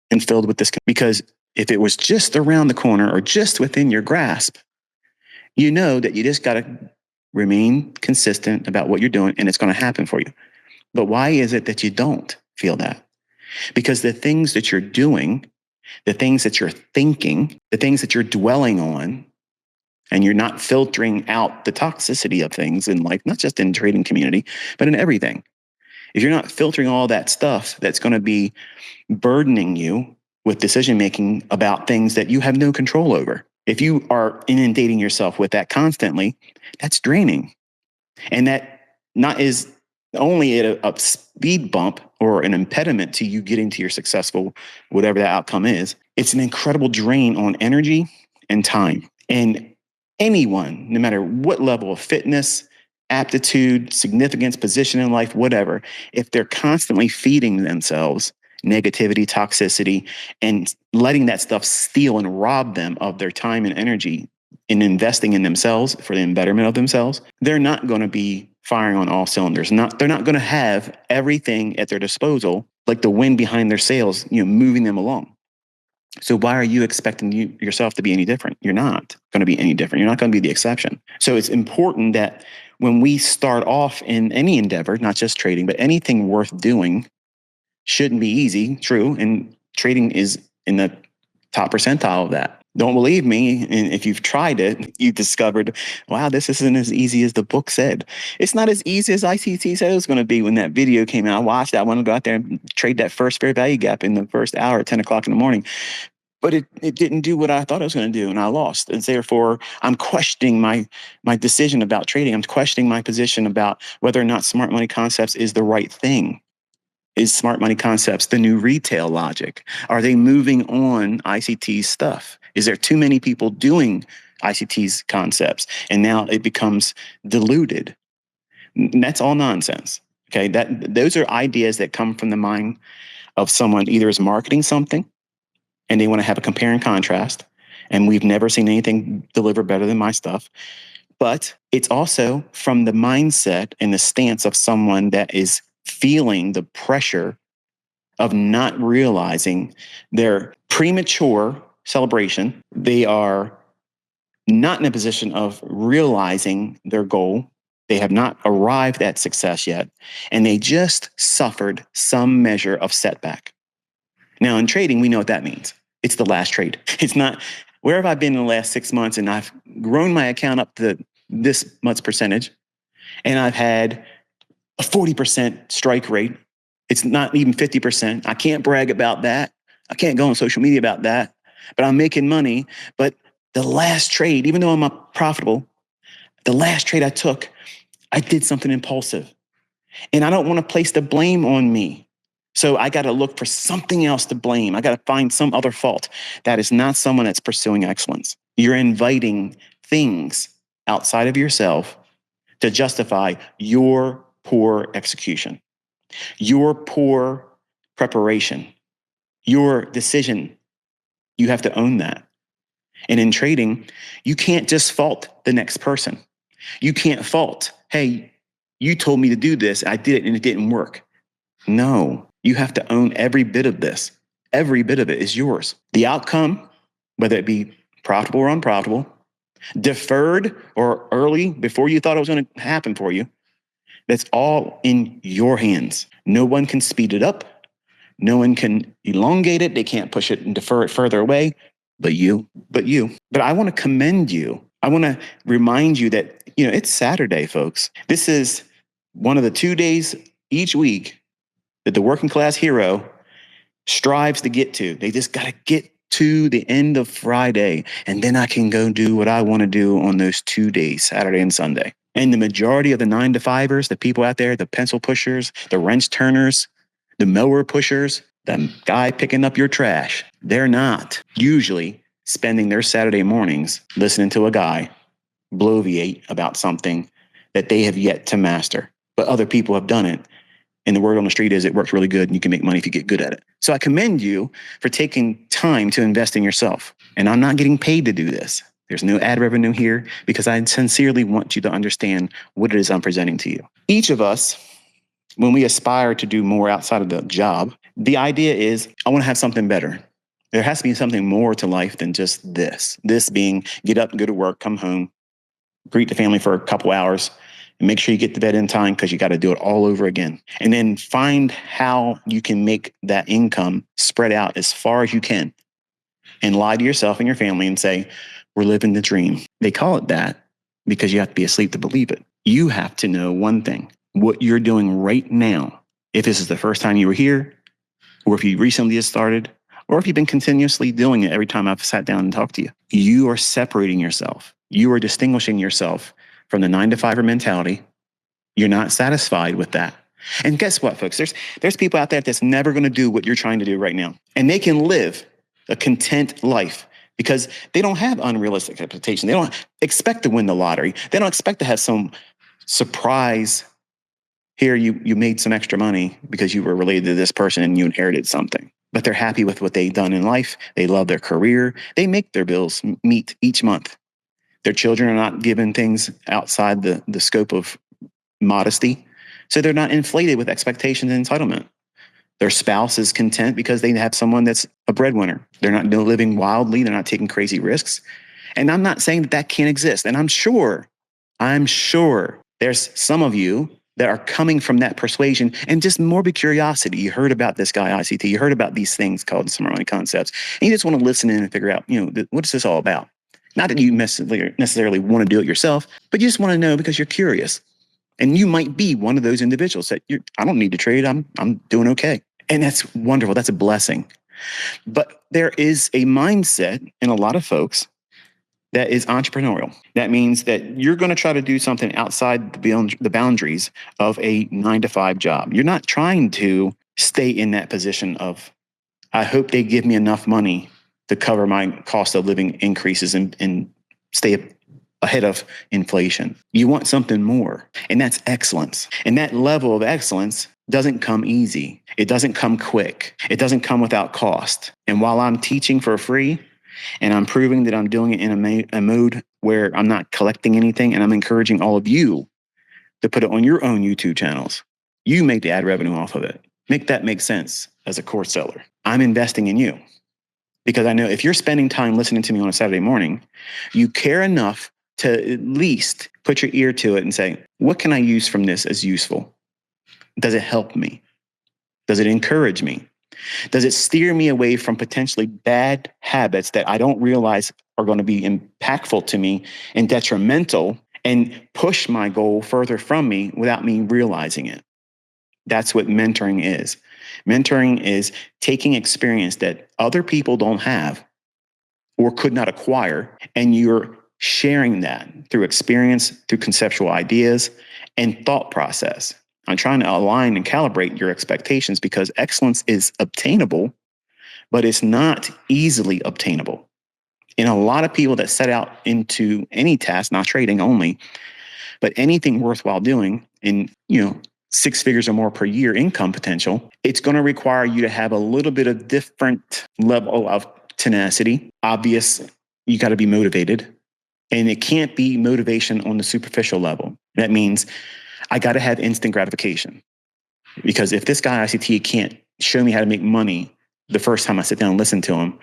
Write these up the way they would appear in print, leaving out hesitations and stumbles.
And filled with this, because if it was just around the corner or just within your grasp, you know that you just got to remain consistent about what you're doing and it's going to happen for you. But why is it that you don't feel that? Because the things that you're doing, the things that you're thinking, the things that you're dwelling on, and you're not filtering out the toxicity of things in life, not just in the trading community, but in everything. If you're not filtering all that stuff that's going to be burdening you with decision-making about things that you have no control over, if you are inundating yourself with that constantly, that's draining. And that not is only a speed bump or an impediment to you getting to your successful, whatever that outcome is, it's an incredible drain on energy and time. And anyone, no matter what level of fitness, aptitude, significance, position in life, whatever, if they're constantly feeding themselves negativity, toxicity, and letting that stuff steal and rob them of their time and energy in investing in themselves for the betterment of themselves, they're not going to be firing on all cylinders. They're not going to have everything at their disposal, like the wind behind their sails, moving them along. So why are you expecting yourself to be any different? You're not going to be any different. You're not going to be the exception. So it's important that when we start off in any endeavor, not just trading, but anything worth doing, shouldn't be easy, true, and trading is in the top percentile of that. Don't believe me, and if you've tried it, you've discovered, wow, this isn't as easy as the book said. It's not as easy as ICT said it was going to be when that video came out. I watched that. I want to go out there and trade that first fair value gap in the first hour at 10 o'clock in the morning. But it didn't do what I thought it was going to do, and I lost. And therefore, I'm questioning my decision about trading. I'm questioning my position about whether or not smart money concepts is the right thing. Is smart money concepts the new retail logic? Are they moving on ICT's stuff? Is there too many people doing ICT's concepts? And now it becomes diluted. And that's all nonsense. Okay, those are ideas that come from the mind of someone either is marketing something and they want to have a compare and contrast. And we've never seen anything deliver better than my stuff. But it's also from the mindset and the stance of someone that is feeling the pressure of not realizing their premature celebration. They are not in a position of realizing their goal. They have not arrived at success yet, and they just suffered some measure of setback. Now, in trading, we know what that means. It's the last trade. It's not, where have I been in the last 6 months, and I've grown my account up to this much percentage, and I've had a 40% strike rate. It's not even 50%. I can't brag about that. I can't go on social media about that, but I'm making money. But the last trade, even though I'm profitable, the last trade I took, I did something impulsive. And I don't want to place the blame on me. So I got to look for something else to blame. I got to find some other fault. That is not someone that's pursuing excellence. You're inviting things outside of yourself to justify your poor execution, your poor preparation, your decision. You have to own that. And in trading, you can't just fault the next person. You can't fault, hey, you told me to do this, I did it and it didn't work. No, you have to own every bit of this. Every bit of it is yours. The outcome, whether it be profitable or unprofitable, deferred or early before you thought it was going to happen for you, that's all in your hands. No one can speed it up. No one can elongate it. They can't push it and defer it further away, but you. But I want to commend you. I want to remind you that, it's Saturday, folks. This is one of the 2 days each week that the working class hero strives to get to. They just got to get to the end of Friday, and then I can go do what I want to do on those 2 days, Saturday and Sunday. And the majority of the 9-to-5ers, the people out there, the pencil pushers, the wrench turners, the mower pushers, the guy picking up your trash, they're not usually spending their Saturday mornings listening to a guy bloviate about something that they have yet to master. But other people have done it. And the word on the street is it works really good and you can make money if you get good at it. So I commend you for taking time to invest in yourself. And I'm not getting paid to do this. There's no ad revenue here because I sincerely want you to understand what it is I'm presenting to you. Each of us, when we aspire to do more outside of the job, the idea is I want to have something better. There has to be something more to life than just this. This being get up, go to work, come home, greet the family for a couple hours, and make sure you get to bed in time because you got to do it all over again. And then find how you can make that income spread out as far as you can and lie to yourself and your family and say, we're living the dream. They call it that because you have to be asleep to believe it. You have to know one thing, what you're doing right now. If this is the first time you were here, or if you recently just started, or if you've been continuously doing it every time I've sat down and talked to you, you are separating yourself. You are distinguishing yourself from the 9-to-5er mentality. You're not satisfied with that. And guess what, folks? There's people out there that's never going to do what you're trying to do right now. And they can live a content life because they don't have unrealistic expectations. They don't expect to win the lottery. They don't expect to have some surprise. Here, you made some extra money because you were related to this person and you inherited something. But they're happy with what they've done in life. They love their career. They make their bills meet each month. Their children are not given things outside the scope of modesty. So they're not inflated with expectations and entitlement. Their spouse is content because they have someone that's a breadwinner. They're not living wildly. They're not taking crazy risks. And I'm not saying that can't exist. And I'm sure there's some of you that are coming from that persuasion and just morbid curiosity. You heard about this guy, ICT. You heard about these things called summer money concepts. And you just want to listen in and figure out, what is this all about? Not that you necessarily want to do it yourself, but you just want to know because you're curious. And you might be one of those individuals that I don't need to trade. I'm doing okay. And that's wonderful. That's a blessing. But there is a mindset in a lot of folks that is entrepreneurial. That means that you're going to try to do something outside the boundaries of a 9-to-5 job. You're not trying to stay in that position of, I hope they give me enough money to cover my cost of living increases and stay ahead of inflation. You want something more, and that's excellence. And that level of excellence doesn't come easy. It doesn't come quick. It doesn't come without cost. And while I'm teaching for free, and I'm proving that I'm doing it in a mode where I'm not collecting anything, and I'm encouraging all of you to put it on your own YouTube channels. You make the ad revenue off of it. Make that make sense as a course seller. I'm investing in you because I know if you're spending time listening to me on a Saturday morning, you care enough to at least put your ear to it and say, what can I use from this as useful? Does it help me? Does it encourage me? Does it steer me away from potentially bad habits that I don't realize are going to be impactful to me and detrimental and push my goal further from me without me realizing it? That's what mentoring is. Mentoring is taking experience that other people don't have or could not acquire, and you're sharing that through experience, through conceptual ideas, and thought process. I'm trying to align and calibrate your expectations because excellence is obtainable, but it's not easily obtainable. And a lot of people that set out into any task, not trading only, but anything worthwhile doing in, 6 figures or more per year income potential, it's going to require you to have a little bit of different level of tenacity. Obvious, you got to be motivated. And it can't be motivation on the superficial level. That means I got to have instant gratification. Because if this guy ICT can't show me how to make money the first time I sit down and listen to him,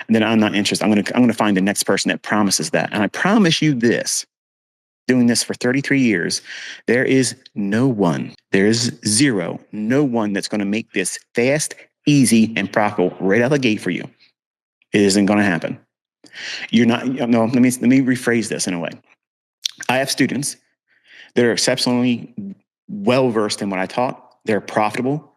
then I'm not interested. I'm going to find the next person that promises that. And I promise you this, doing this for 33 years, there is no one that's going to make this fast, easy, and profitable right out of the gate for you. It isn't going to happen. You're not, no, let me rephrase this in a way. I have students that are exceptionally well-versed in what I taught. They're profitable.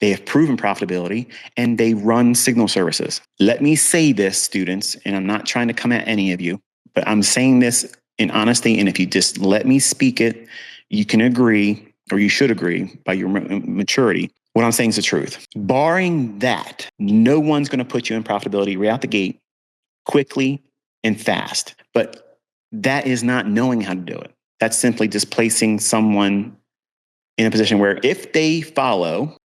They have proven profitability, and they run signal services. Let me say this, students, and I'm not trying to come at any of you, but I'm saying this in honesty, and if you just let me speak it, you can agree, or you should agree by your maturity. What I'm saying is the truth. Barring that, no one's going to put you in profitability right out the gate quickly and fast. But that is not knowing how to do it. That's simply just placing someone in a position where if they follow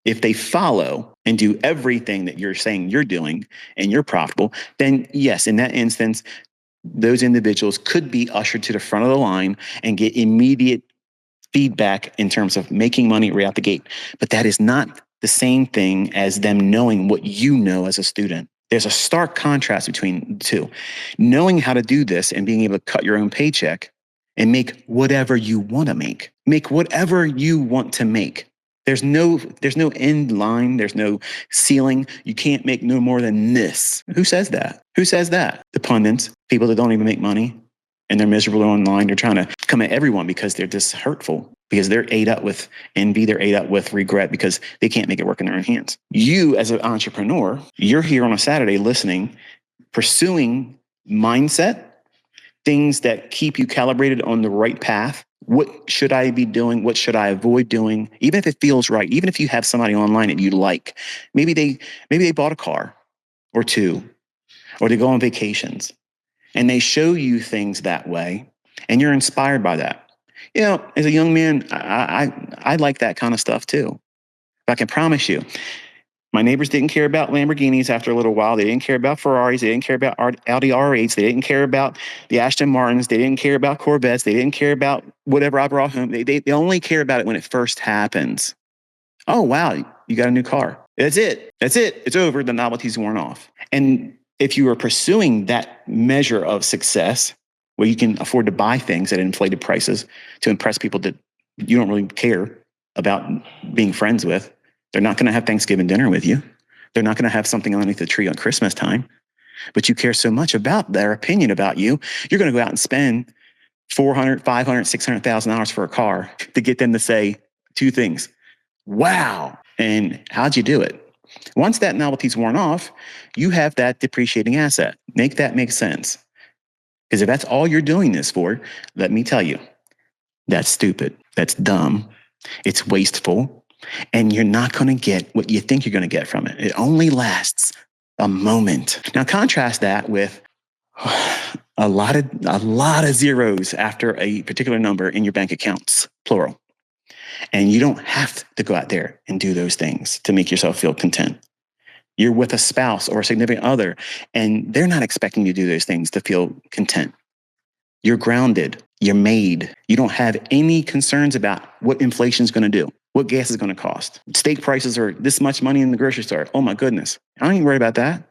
and do everything that you're saying you're doing and you're profitable, then yes, in that instance, those individuals could be ushered to the front of the line and get immediate feedback in terms of making money right out the gate. But that is not the same thing as them knowing what you know as a student. There's a stark contrast between the two. Knowing how to do this and being able to cut your own paycheck and make whatever you want to make. Make whatever you want to make. There's no end line. There's no ceiling. You can't make no more than this. Who says that? Who says that? The pundits, people that don't even make money and they're miserable online. They're trying to come at everyone because they're just hurtful, because they're ate up with envy. They're ate up with regret because they can't make it work in their own hands. You as an entrepreneur, you're here on a Saturday listening, pursuing mindset, things that keep you calibrated on the right path. What should I be doing? What should I avoid doing? Even if it feels right, even if you have somebody online that you like, maybe they bought a car or two, or they go on vacations and they show you things that way and you're inspired by that. You know, as a young man, I like that kind of stuff too. But I can promise you, my neighbors didn't care about Lamborghinis after a little while. They didn't care about Ferraris. They didn't care about Audi R8s. They didn't care about the Aston Martins. They didn't care about Corvettes. They didn't care about whatever I brought home. They only care about it when it first happens. Oh, wow, you got a new car. That's it. That's it. It's over. The novelty's worn off. And if you are pursuing that measure of success, where you can afford to buy things at inflated prices to impress people that you don't really care about being friends with, they're not going to have Thanksgiving dinner with you. They're not going to have something underneath the tree on Christmas time. But you care so much about their opinion about you, you're going to go out and spend $400,000, $500,000, $600,000 for a car to get them to say two things. Wow. And how'd you do it? Once that novelty's worn off, you have that depreciating asset. Make that make sense. Because if that's all you're doing this for, let me tell you, that's stupid. That's dumb. It's wasteful. And you're not going to get what you think you're going to get from it. It only lasts a moment. Now contrast that with a lot of zeros after a particular number in your bank accounts, plural. And you don't have to go out there and do those things to make yourself feel content. You're with a spouse or a significant other, and they're not expecting you to do those things to feel content. You're grounded. You're made. You don't have any concerns about what inflation is going to do, what gas is going to cost. Steak prices are this much money in the grocery store. Oh my goodness. I don't even worry about that.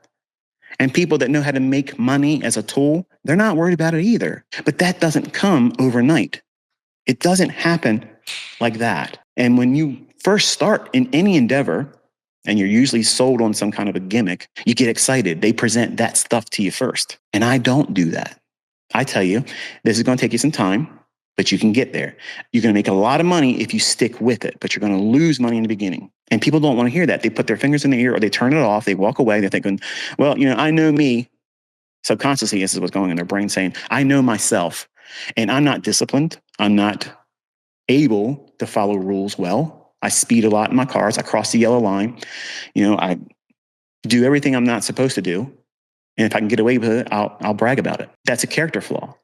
And people that know how to make money as a tool, they're not worried about it either. But that doesn't come overnight. It doesn't happen like that. And when you first start in any endeavor, and you're usually sold on some kind of a gimmick, you get excited. They present that stuff to you first. And I don't do that. I tell you, this is going to take you some time, but you can get there. You're going to make a lot of money if you stick with it, but you're going to lose money in the beginning. And people don't want to hear that. They put their fingers in the ear or they turn it off. They walk away. They're thinking, well, you know, I know me. Subconsciously, this is what's going on in their brain saying, I know myself and I'm not disciplined. I'm not able to follow rules well. I speed a lot in my cars. I cross the yellow line. You know, I do everything I'm not supposed to do. And if I can get away with it, I'll brag about it. That's a character flaw.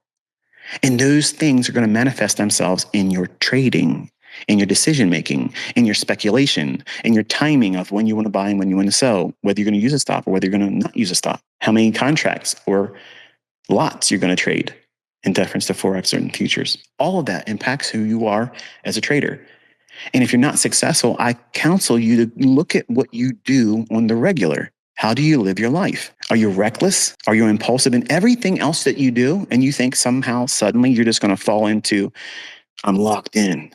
And those things are going to manifest themselves in your trading, in your decision-making, in your speculation, in your timing of when you want to buy and when you want to sell, whether you're going to use a stop or whether you're going to not use a stop, how many contracts or lots you're going to trade in deference to Forex and futures. All of that impacts who you are as a trader. And if you're not successful, I counsel you to look at what you do on the regular. How do you live your life? Are you reckless? Are you impulsive in everything else that you do? And you think somehow suddenly you're just going to fall into, I'm locked in.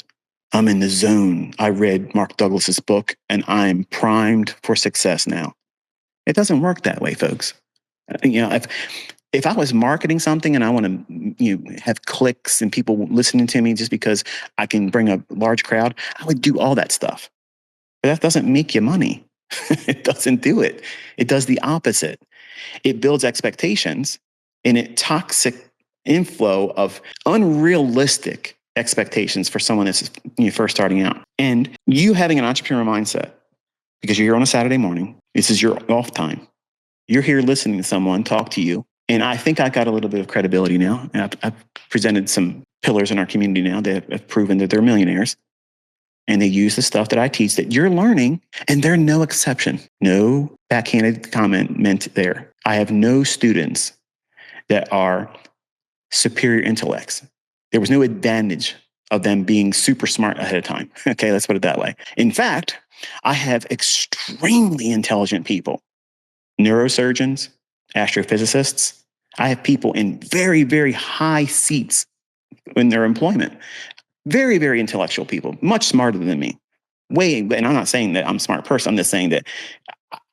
I'm in the zone. I read Mark Douglas's book and I'm primed for success now. It doesn't work that way, folks. You know, if I was marketing something and I want to have clicks and people listening to me just because I can bring a large crowd, I would do all that stuff. But that doesn't make you money. It doesn't do it. It does the opposite. It builds expectations and it toxic inflow of unrealistic expectations for someone that's first starting out. And you having an entrepreneur mindset, because you're here on a Saturday morning, this is your off time. You're here listening to someone talk to you. And I think I got a little bit of credibility now. I've presented some pillars in our community now that have proven that they're millionaires. And they use the stuff that I teach that you're learning, and they're no exception. No backhanded comment meant there. I have no students that are superior intellects. There was no advantage of them being super smart ahead of time. Okay, let's put it that way. In fact, I have extremely intelligent people, neurosurgeons, astrophysicists. I have people in very, very high seats in their employment. Very, very intellectual people, much smarter than me. And I'm not saying that I'm a smart person. I'm just saying that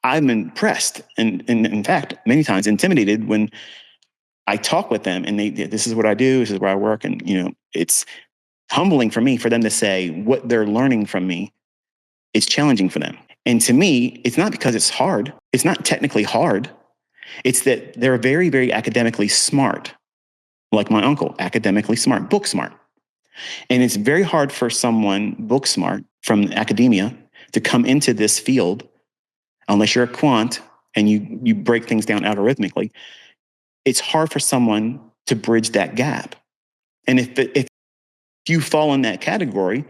I'm impressed and in fact, many times intimidated when I talk with them and this is what I do, this is where I work. And, it's humbling for me for them to say what they're learning from me is challenging for them. And to me, it's not because it's hard. It's not technically hard. It's that they're very, very academically smart. Like my uncle, academically smart, book smart. And it's very hard for someone book smart from academia to come into this field, unless you're a quant and you break things down algorithmically. It's hard for someone to bridge that gap. And if you fall in that category,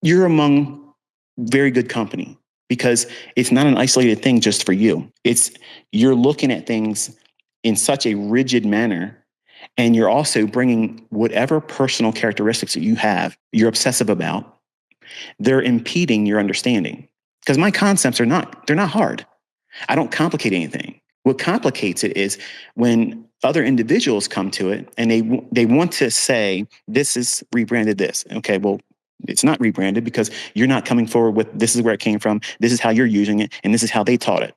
you're among very good company, because it's not an isolated thing just for you. You're looking at things in such a rigid manner, and you're also bringing whatever personal characteristics that you have, you're obsessive about, they're impeding your understanding. Because my concepts they're not hard. I don't complicate anything. What complicates it is when other individuals come to it and they want to say, this is rebranded this. Okay, well, it's not rebranded because you're not coming forward with this is where it came from, this is how you're using it, and this is how they taught it.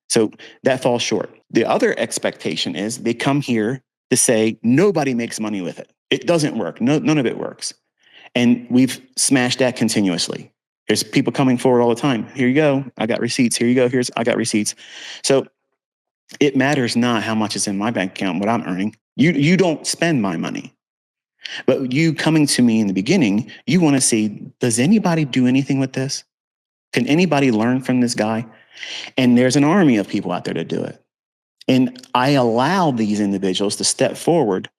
So that falls short. The other expectation is they come here to say nobody makes money with it. It doesn't work. None of it works. And we've smashed that continuously. There's people coming forward all the time. Here you go. I got receipts. Here you go. I got receipts. So it matters not how much is in my bank account, what I'm earning. You don't spend my money. But you coming to me in the beginning, you want to see, does anybody do anything with this? Can anybody learn from this guy? And there's an army of people out there to do it. And I allow these individuals to step forward,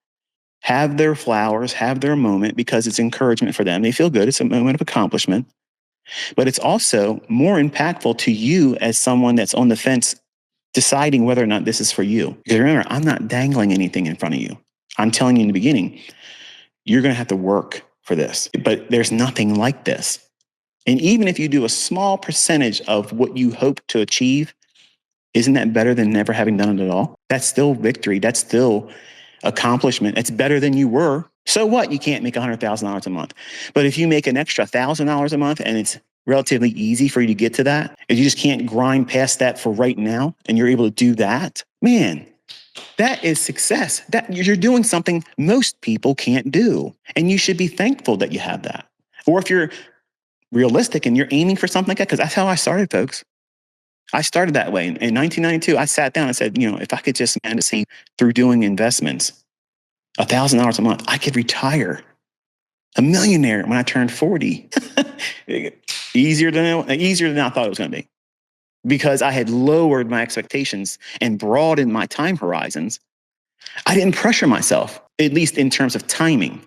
have their flowers, have their moment, because it's encouragement for them. They feel good. It's a moment of accomplishment. But it's also more impactful to you as someone that's on the fence deciding whether or not this is for you. Because remember, I'm not dangling anything in front of you. I'm telling you in the beginning, you're going to have to work for this. But there's nothing like this. And even if you do a small percentage of what you hope to achieve, isn't that better than never having done it at all? That's still victory. That's still accomplishment. It's better than you were. So what? You can't make $100,000 a month. But if you make an extra $1,000 a month and it's relatively easy for you to get to that, if you just can't grind past that for right now and you're able to do that, man, that is success. That you're doing something most people can't do. And you should be thankful that you have that. Or if you're realistic and you're aiming for something like that, because that's how I started, folks. I started that way. In 1992, I sat down and said, if I could just manage to see through doing investments, $1,000 a month, I could retire a millionaire when I turned 40. Easier than I thought it was going to be, because I had lowered my expectations and broadened my time horizons. I didn't pressure myself, at least in terms of timing,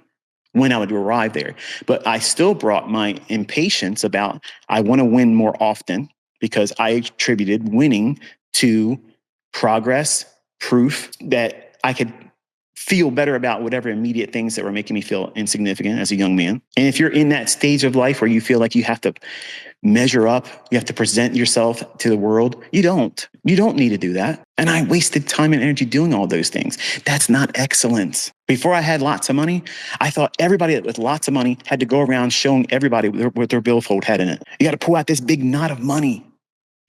when I would arrive there. But I still brought my impatience about, I want to win more often, because I attributed winning to progress, proof that I could feel better about whatever immediate things that were making me feel insignificant as a young man. And if you're in that stage of life where you feel like you have to measure up, you have to present yourself to the world, you don't need to do that. And I wasted time and energy doing all those things. That's not excellence. Before I had lots of money, I thought everybody with lots of money had to go around showing everybody what their billfold had in it. You got to pull out this big knot of money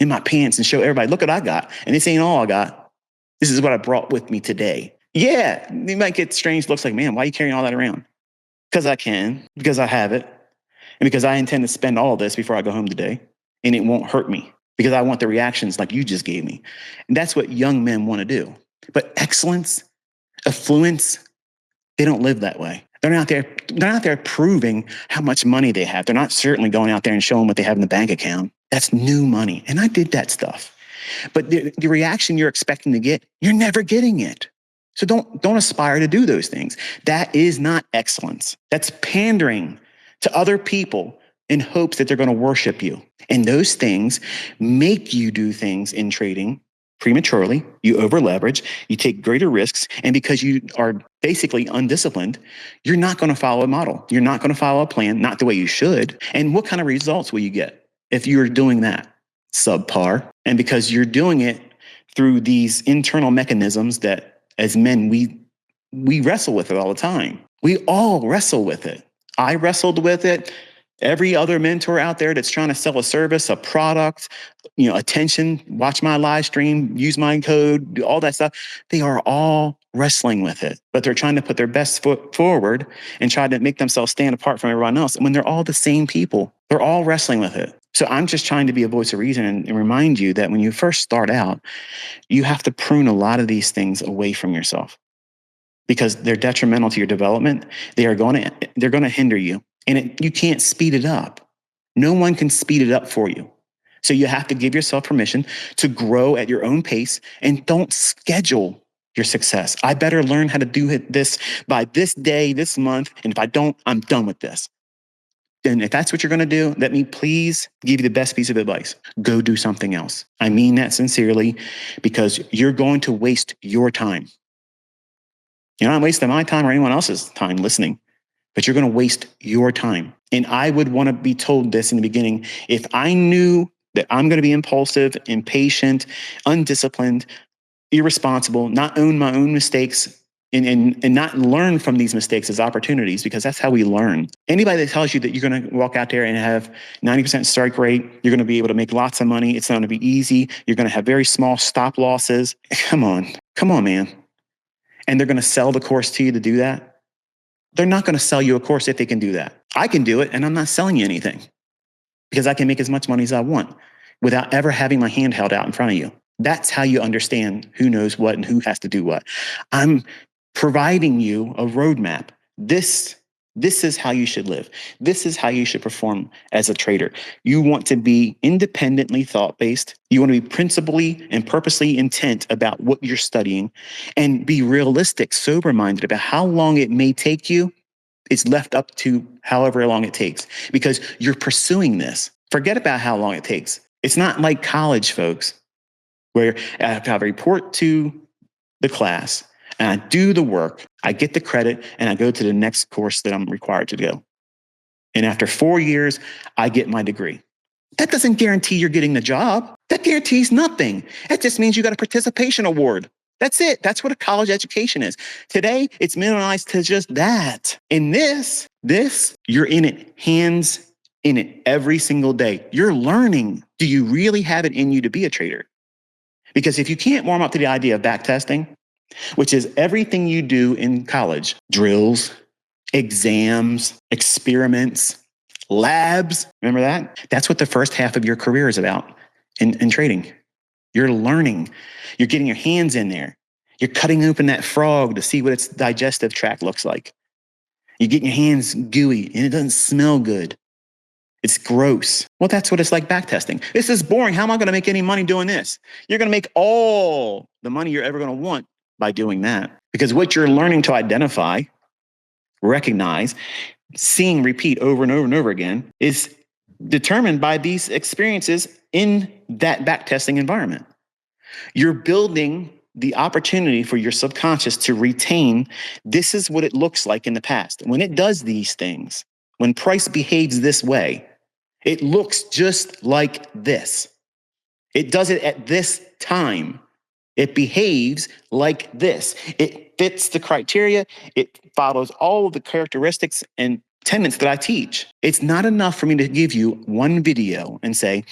in my pants and show everybody, look what I got. And this ain't all I got. This is what I brought with me today. Yeah, you might get strange looks like, man, why are you carrying all that around? Because I can, because I have it, and because I intend to spend all of this before I go home today, and it won't hurt me, because I want the reactions like you just gave me. And that's what young men want to do. But excellence, affluence, they don't live that way. They're not there proving how much money they have. They're not certainly going out there and showing what they have in the bank account. That's new money. And I did that stuff. But the reaction you're expecting to get, you're never getting it. So don't aspire to do those things. That is not excellence. That's pandering to other people in hopes that they're going to worship you. And those things make you do things in trading prematurely, you over leverage, you take greater risks, and because you are basically undisciplined, you're not going to follow a model. You're not going to follow a plan, not the way you should. And what kind of results will you get if you're doing that? Subpar. And because you're doing it through these internal mechanisms that as men, we wrestle with it all the time. We all wrestle with it. I wrestled with it. Every other mentor out there that's trying to sell a service, a product, attention, watch my live stream, use my code, do all that stuff. They are all wrestling with it, but they're trying to put their best foot forward and try to make themselves stand apart from everyone else. And when they're all the same people, they're all wrestling with it. So I'm just trying to be a voice of reason and remind you that when you first start out, you have to prune a lot of these things away from yourself because they're detrimental to your development. They're going to hinder you. And you can't speed it up. No one can speed it up for you. So you have to give yourself permission to grow at your own pace and don't schedule your success. I better learn how to do this by this day, this month. And if I don't, I'm done with this. And if that's what you're going to do, let me please give you the best piece of advice. Go do something else. I mean that sincerely because you're going to waste your time. You're not wasting my time or anyone else's time listening. But you're going to waste your time. And I would want to be told this in the beginning. If I knew that I'm going to be impulsive, impatient, undisciplined, irresponsible, not own my own mistakes, and not learn from these mistakes as opportunities, because that's how we learn. Anybody that tells you that you're going to walk out there and have 90% strike rate, you're going to be able to make lots of money, it's not going to be easy, you're going to have very small stop losses. Come on, man. And they're going to sell the course to you to do that. They're not going to sell you a course if they can do that. I can do it, and I'm not selling you anything because I can make as much money as I want without ever having my hand held out in front of you. That's how you understand who knows what and who has to do what. I'm providing you a roadmap. This is how you should live. This is how you should perform as a trader. You want to be independently thought-based. You want to be principally and purposely intent about what you're studying and be realistic, sober-minded about how long it may take you. It's left up to however long it takes because you're pursuing this. Forget about how long it takes. It's not like college, folks, where I have to report to the class and I do the work, I get the credit, and I go to the next course that I'm required to go. And after 4 years, I get my degree. That doesn't guarantee you're getting the job. That guarantees nothing. It just means you got a participation award. That's it. That's what a college education is. Today, it's minimized to just that. In this, you're in it, hands in it every single day. You're learning. Do you really have it in you to be a trader? Because if you can't warm up to the idea of back testing, which is everything you do in college, drills, exams, experiments, labs, remember that? That's what the first half of your career is about in trading. You're learning. You're getting your hands in there. You're cutting open that frog to see what its digestive tract looks like. You're getting your hands gooey and it doesn't smell good. It's gross. Well, that's what it's like backtesting. This is boring. How am I going to make any money doing this? You're going to make all the money you're ever going to want by doing that. Because what you're learning to identify, recognize, seeing repeat over and over and over again is determined by these experiences in that backtesting environment. You're building the opportunity for your subconscious to retain this is what it looks like in the past. When it does these things, when price behaves this way, it looks just like this. It does it at this time. It behaves like this. It fits the criteria. It follows all of the characteristics and tenets that I teach. It's not enough for me to give you one video and say,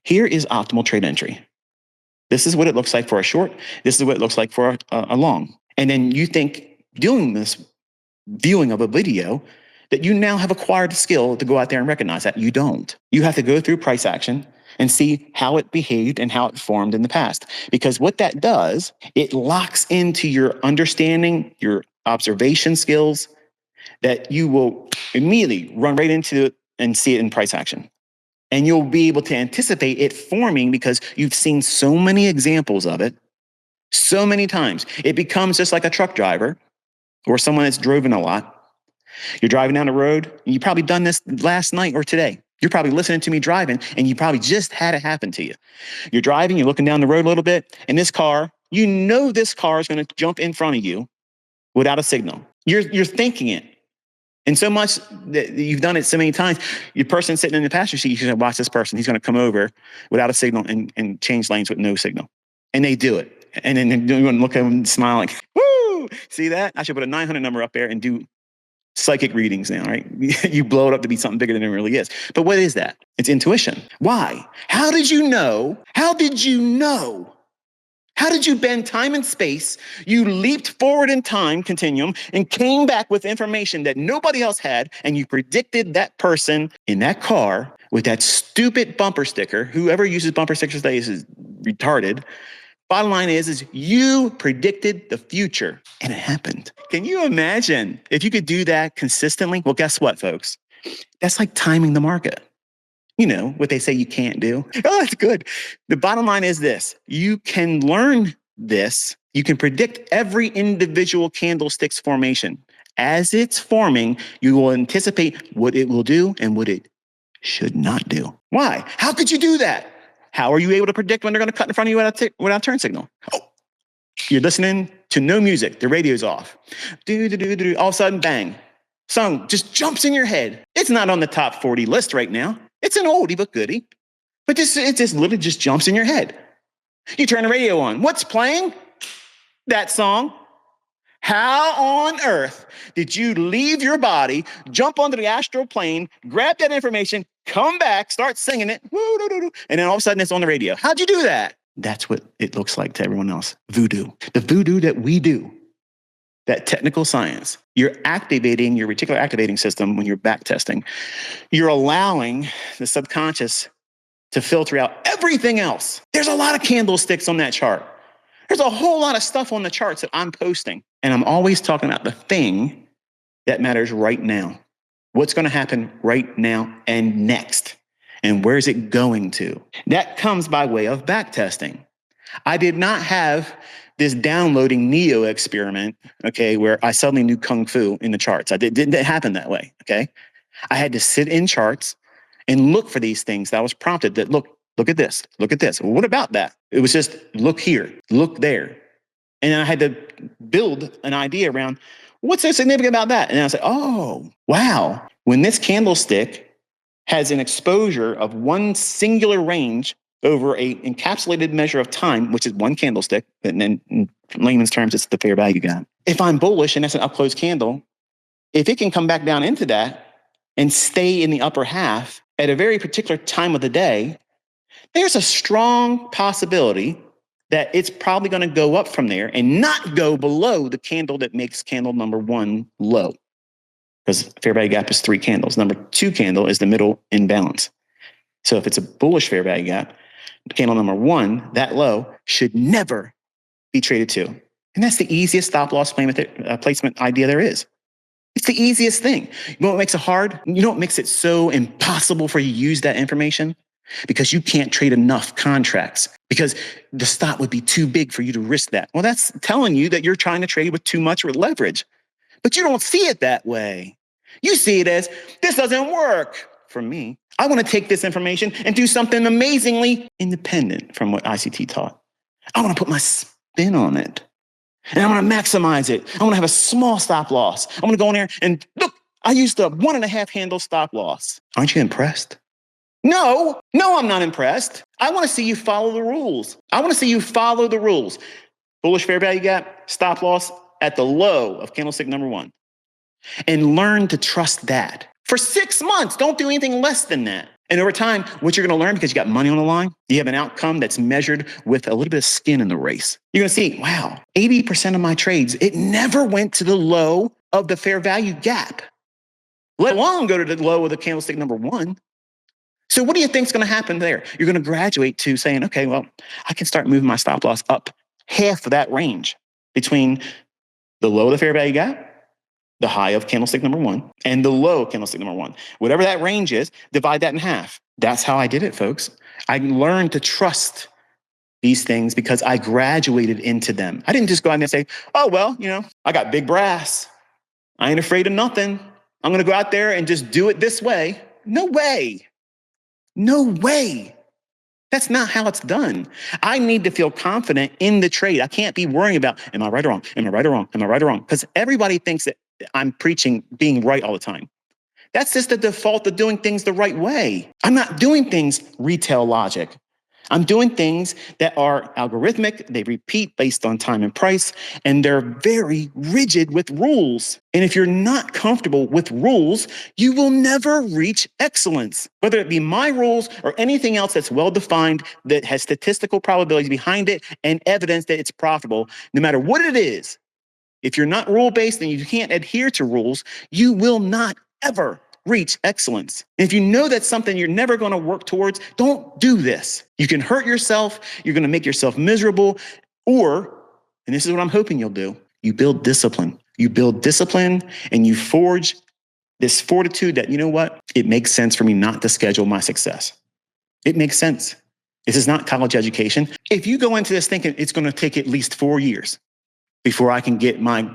here is optimal trade entry. This is what it looks like for a short. This is what it looks like for a long. And then you think doing this viewing of a video that you now have acquired the skill to go out there and recognize that. You don't. You have to go through price action and see how it behaved and how it formed in the past. Because what that does, it locks into your understanding, your observation skills, that you will immediately run right into it and see it in price action. And you'll be able to anticipate it forming because you've seen so many examples of it so many times. It becomes just like a truck driver or someone that's driven a lot. You're driving down the road, and you've probably done this last night or today. You're probably listening to me driving, and you probably just had it happen to you. You're driving, you're looking down the road a little bit, and this car, you know this car is going to jump in front of you without a signal. You're thinking it. And so much that you've done it so many times, your person sitting in the passenger seat, you should watch this person. He's going to come over without a signal and change lanes with no signal. And they do it. And then you want to look at them and smile like, woo, see that? I should put a 900 number up there and do psychic readings now, right? You blow it up to be something bigger than it really is. But what is that? It's intuition. Why? How did you know? How did you know? How did you bend time and space? You leaped forward in time continuum and came back with information that nobody else had, and you predicted that person in that car with that stupid bumper sticker. Whoever uses bumper stickers today is retarded. Bottom line is you predicted the future, and it happened. Can you imagine if you could do that consistently? Well, guess what, folks? That's like timing the market. You know, what they say you can't do. Oh, that's good. The bottom line is this. You can learn this. You can predict every individual candlestick's formation. As it's forming, you will anticipate what it will do and what it should not do. Why? How could you do that? How are you able to predict when they're going to cut in front of you without turn signal? Oh, you're listening to no music. The radio's off. All of a sudden, bang. Song just jumps in your head. It's not on the top 40 list right now. It's an oldie but goodie. But it just literally just jumps in your head. You turn the radio on. What's playing? That song. How on earth did you leave your body, jump onto the astral plane, grab that information, come back, start singing it, and then all of a sudden it's on the radio? How'd you do that? That's what it looks like to everyone else. Voodoo. The voodoo that we do. That technical science. You're activating your reticular activating system when you're back testing. You're allowing the subconscious to filter out everything else. There's a lot of candlesticks on that chart. There's a whole lot of stuff on the charts that I'm posting. And I'm always talking about the thing that matters right now. What's going to happen right now and next? And where's it going to? That comes by way of back testing. I did not have this downloading Neo experiment, okay, where I suddenly knew Kung Fu in the charts. It didn't happen that way, okay? I had to sit in charts and look for these things that I was prompted that, look at this, look at this. Well, what about that? It was just look here, look there. And then I had to build an idea around what's so significant about that? And then I said, oh, wow. When this candlestick has an exposure of one singular range over a encapsulated measure of time, which is one candlestick, and then in layman's terms, it's the fair value gap. If I'm bullish and that's an up close candle, if it can come back down into that and stay in the upper half at a very particular time of the day, there's a strong possibility that it's probably going to go up from there and not go below the candle that makes candle number one low. Because fair value gap is 3 candles. Number 2 candle is the middle imbalance. So if it's a bullish fair value gap, candle number 1, that low, should never be traded to. And that's the easiest stop loss placement idea there is. It's the easiest thing. You know what makes it hard? You know what makes it so impossible for you to use that information? Because you can't trade enough contracts. Because the stop would be too big for you to risk that. Well, that's telling you that you're trying to trade with too much leverage. But you don't see it that way. You see it as, this doesn't work for me. I want to take this information and do something amazingly independent from what ICT taught. I want to put my spin on it. And I want to maximize it. I want to have a small stop loss. I want to go in there and look, I used a 1.5 handle stop loss. Aren't you impressed? No, I'm not impressed. I want to see you follow the rules. I want to see you follow the rules. Bullish fair value gap, stop loss at the low of candlestick number 1. And learn to trust that. For 6 months, don't do anything less than that. And over time, what you're going to learn, because you got money on the line, you have an outcome that's measured with a little bit of skin in the race. You're going to see, wow, 80% of my trades, it never went to the low of the fair value gap, let alone go to the low of the candlestick number 1. So what do you think is going to happen there? You're going to graduate to saying, okay, well, I can start moving my stop loss up half of that range between the low of the fair value gap, the high of candlestick number 1, and the low of candlestick number 1. Whatever that range is, divide that in half. That's how I did it, folks. I learned to trust these things because I graduated into them. I didn't just go out and say, oh, well, I got big brass. I ain't afraid of nothing. I'm going to go out there and just do it this way. No way. No way. That's not how it's done. I need to feel confident in the trade. I can't be worrying about, am I right or wrong? Am I right or wrong? Am I right or wrong? Because everybody thinks that I'm preaching being right all the time. That's just the default of doing things the right way. I'm not doing things retail logic. I'm doing things that are algorithmic, they repeat based on time and price, and they're very rigid with rules. And if you're not comfortable with rules, you will never reach excellence. Whether it be my rules or anything else that's well-defined, that has statistical probabilities behind it and evidence that it's profitable, no matter what it is, if you're not rule-based and you can't adhere to rules, you will not ever reach excellence. And if you know that's something you're never going to work towards, don't do this. You can hurt yourself, you're going to make yourself miserable, or, and this is what I'm hoping you'll do, you build discipline. You build discipline and you forge this fortitude that, you know what, it makes sense for me not to schedule my success. It makes sense. This is not college education. If you go into this thinking it's going to take at least 4 years before I can get my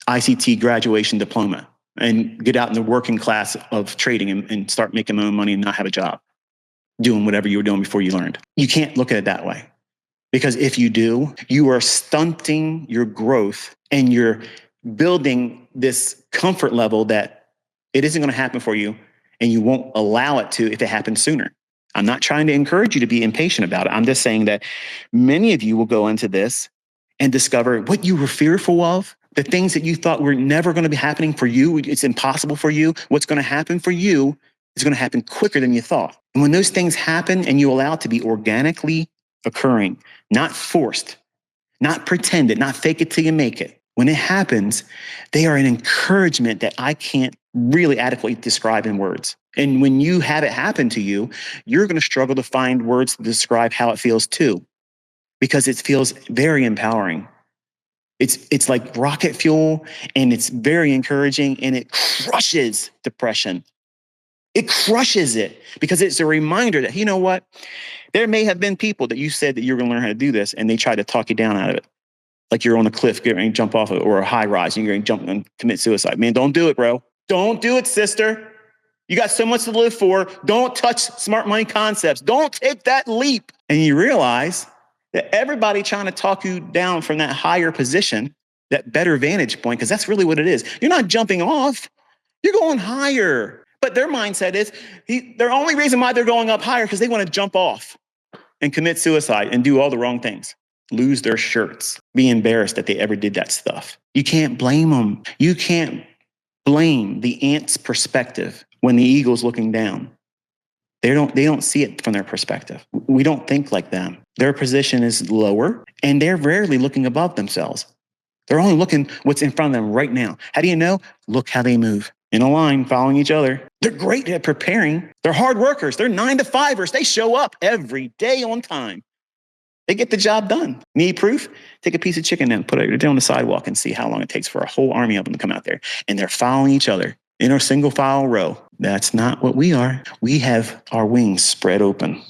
ICT graduation diploma and get out in the working class of trading and start making my own money and not have a job, doing whatever you were doing before you learned. You can't look at it that way. Because if you do, you are stunting your growth and you're building this comfort level that it isn't going to happen for you and you won't allow it to if it happens sooner. I'm not trying to encourage you to be impatient about it. I'm just saying that many of you will go into this and discover what you were fearful of, the things that you thought were never going to be happening for you. It's impossible for you. What's going to happen for you is going to happen quicker than you thought. And when those things happen and you allow it to be organically occurring, not forced, not pretended, not fake it till you make it. When it happens, they are an encouragement that I can't really adequately describe in words. And when you have it happen to you, you're going to struggle to find words to describe how it feels too, because it feels very empowering. It's like rocket fuel, and it's very encouraging, and it crushes depression. It crushes it because it's a reminder that, you know what? There may have been people that you said that you're going to learn how to do this, and they tried to talk you down out of it. Like you're on a cliff getting ready to jump off of, or a high rise, and you're going to jump and commit suicide. Man, don't do it, bro. Don't do it, sister. You got so much to live for. Don't touch smart money concepts. Don't take that leap. And you realize that everybody trying to talk you down from that higher position, that better vantage point, because that's really what it is. You're not jumping off. You're going higher. But their mindset is, their only reason why they're going up higher because they want to jump off and commit suicide and do all the wrong things. Lose their shirts, be embarrassed that they ever did that stuff. You can't blame them. You can't blame the ant's perspective when the eagle's looking down. They don't see it from their perspective. We don't think like them. Their position is lower, and they're rarely looking above themselves. They're only looking what's in front of them right now. How do you know? Look how they move. In a line, following each other. They're great at preparing. They're hard workers. They're 9-to-5ers. They show up every day on time. They get the job done. Need proof? Take a piece of chicken and put it on the sidewalk and see how long it takes for a whole army of them to come out there. And they're following each other in a single file row. That's not what we are. We have our wings spread open.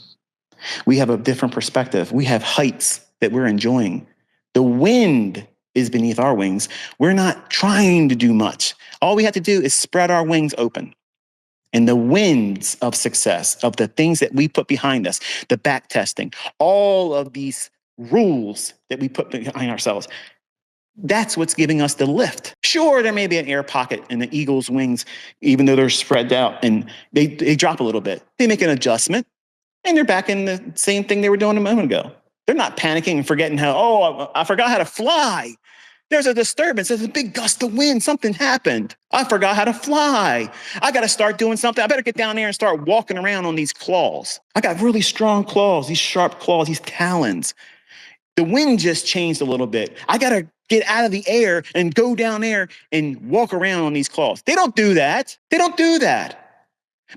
We have a different perspective. We have heights that we're enjoying. The wind is beneath our wings. We're not trying to do much. All we have to do is spread our wings open. And the winds of success, of the things that we put behind us, the back testing, all of these rules that we put behind ourselves, that's what's giving us the lift. Sure, there may be an air pocket in the eagle's wings, even though they're spread out and they drop a little bit. They make an adjustment and they're back in the same thing they were doing a moment ago. They're not panicking and forgetting I forgot how to fly. There's a disturbance. There's a big gust of wind. Something happened. I forgot how to fly. I got to start doing something. I better get down there and start walking around on these claws. I got really strong claws, these sharp claws, these talons. The wind just changed a little bit. I got to get out of the air and go down there and walk around on these claws. They don't do that. They don't do that.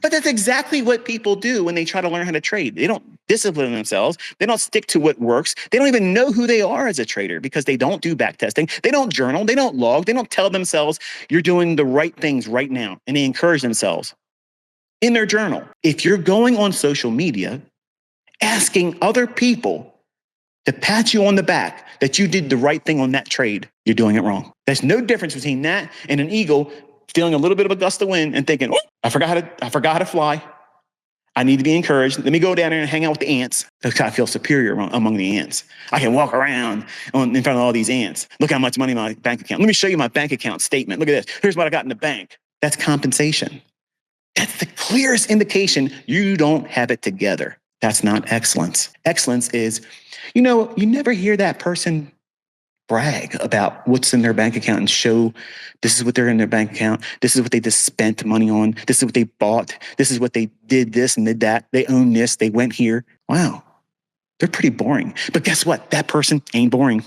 But that's exactly what people do when they try to learn how to trade. They don't discipline themselves. They don't stick to what works. They don't even know who they are as a trader because they don't do back testing. They don't journal. They don't log. They don't tell themselves you're doing the right things right now. And they encourage themselves in their journal. If you're going on social media, asking other people to pat you on the back that you did the right thing on that trade, you're doing it wrong. There's no difference between that and an eagle feeling a little bit of a gust of wind and thinking, oh, I forgot how to fly. I need to be encouraged. Let me go down there and hang out with the ants because I feel superior among the ants. I can walk around in front of all these ants. Look how much money in my bank account. Let me show you my bank account statement. Look at this. Here's what I got in the bank. That's compensation. That's the clearest indication you don't have it together. That's not excellence. Excellence is, you never hear that person brag about what's in their bank account and show this is what they're in their bank account. This is what they just spent money on. This is what they bought. This is what they did this and did that. They own this. They went here. Wow. They're pretty boring. But guess what? That person ain't boring.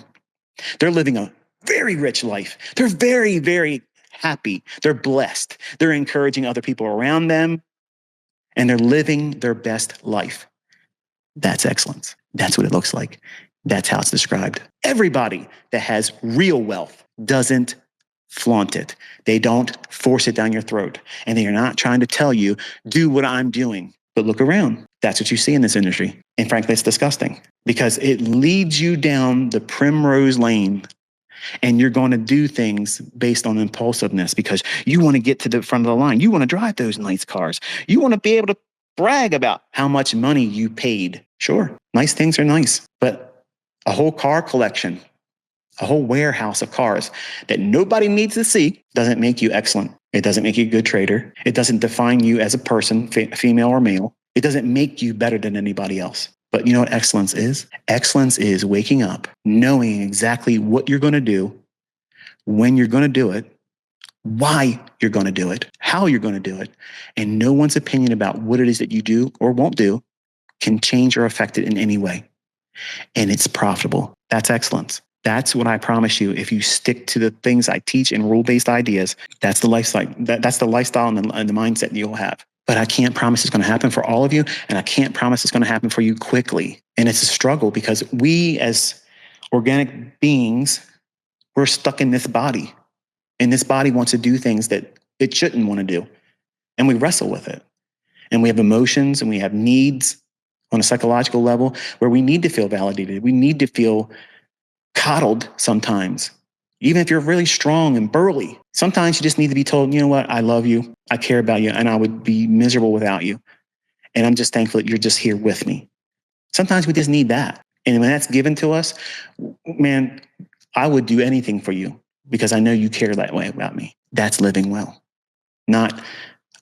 They're living a very rich life. They're very, very happy. They're blessed. They're encouraging other people around them, and they're living their best life. That's excellence. That's what it looks like. That's how it's described. Everybody that has real wealth doesn't flaunt it. They don't force it down your throat. And they are not trying to tell you, do what I'm doing. But look around. That's what you see in this industry. And frankly, it's disgusting because it leads you down the primrose lane. And you're going to do things based on impulsiveness because you want to get to the front of the line. You want to drive those nice cars. You want to be able to brag about how much money you paid. Sure, nice things are nice, but a whole car collection, a whole warehouse of cars that nobody needs to see doesn't make you excellent. It doesn't make you a good trader. It doesn't define you as a person, female or male. It doesn't make you better than anybody else. But you know what excellence is? Excellence is waking up, knowing exactly what you're going to do, when you're going to do it, why you're going to do it, how you're going to do it, and no one's opinion about what it is that you do or won't do can change or affect it in any way. And it's profitable. That's excellence. That's what I promise you. If you stick to the things I teach in rule-based ideas, that's the lifestyle. That's the lifestyle and the mindset you'll have. But I can't promise it's going to happen for all of you, and I can't promise it's going to happen for you quickly. And it's a struggle because we as organic beings, we're stuck in this body. And this body wants to do things that it shouldn't want to do. And we wrestle with it. And we have emotions and we have needs on a psychological level where we need to feel validated. We need to feel coddled sometimes. Even if you're really strong and burly, sometimes you just need to be told, you know what, I love you, I care about you, and I would be miserable without you. And I'm just thankful that you're just here with me. Sometimes we just need that. And when that's given to us, man, I would do anything for you because I know you care that way about me. That's living well. Not,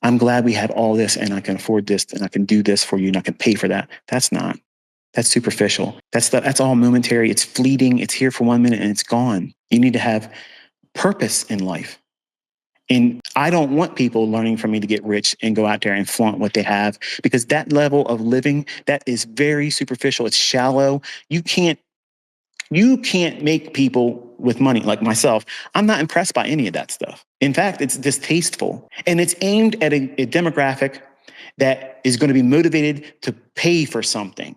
I'm glad we have all this and I can afford this and I can do this for you and I can pay for that. That's not. That's superficial. That's all momentary. It's fleeting. It's here for 1 minute and it's gone. You need to have purpose in life. And I don't want people learning from me to get rich and go out there and flaunt what they have because that level of living, that is very superficial. It's shallow. You can't make people with money like myself. I'm not impressed by any of that stuff. In fact, it's distasteful. And it's aimed at a demographic that is going to be motivated to pay for something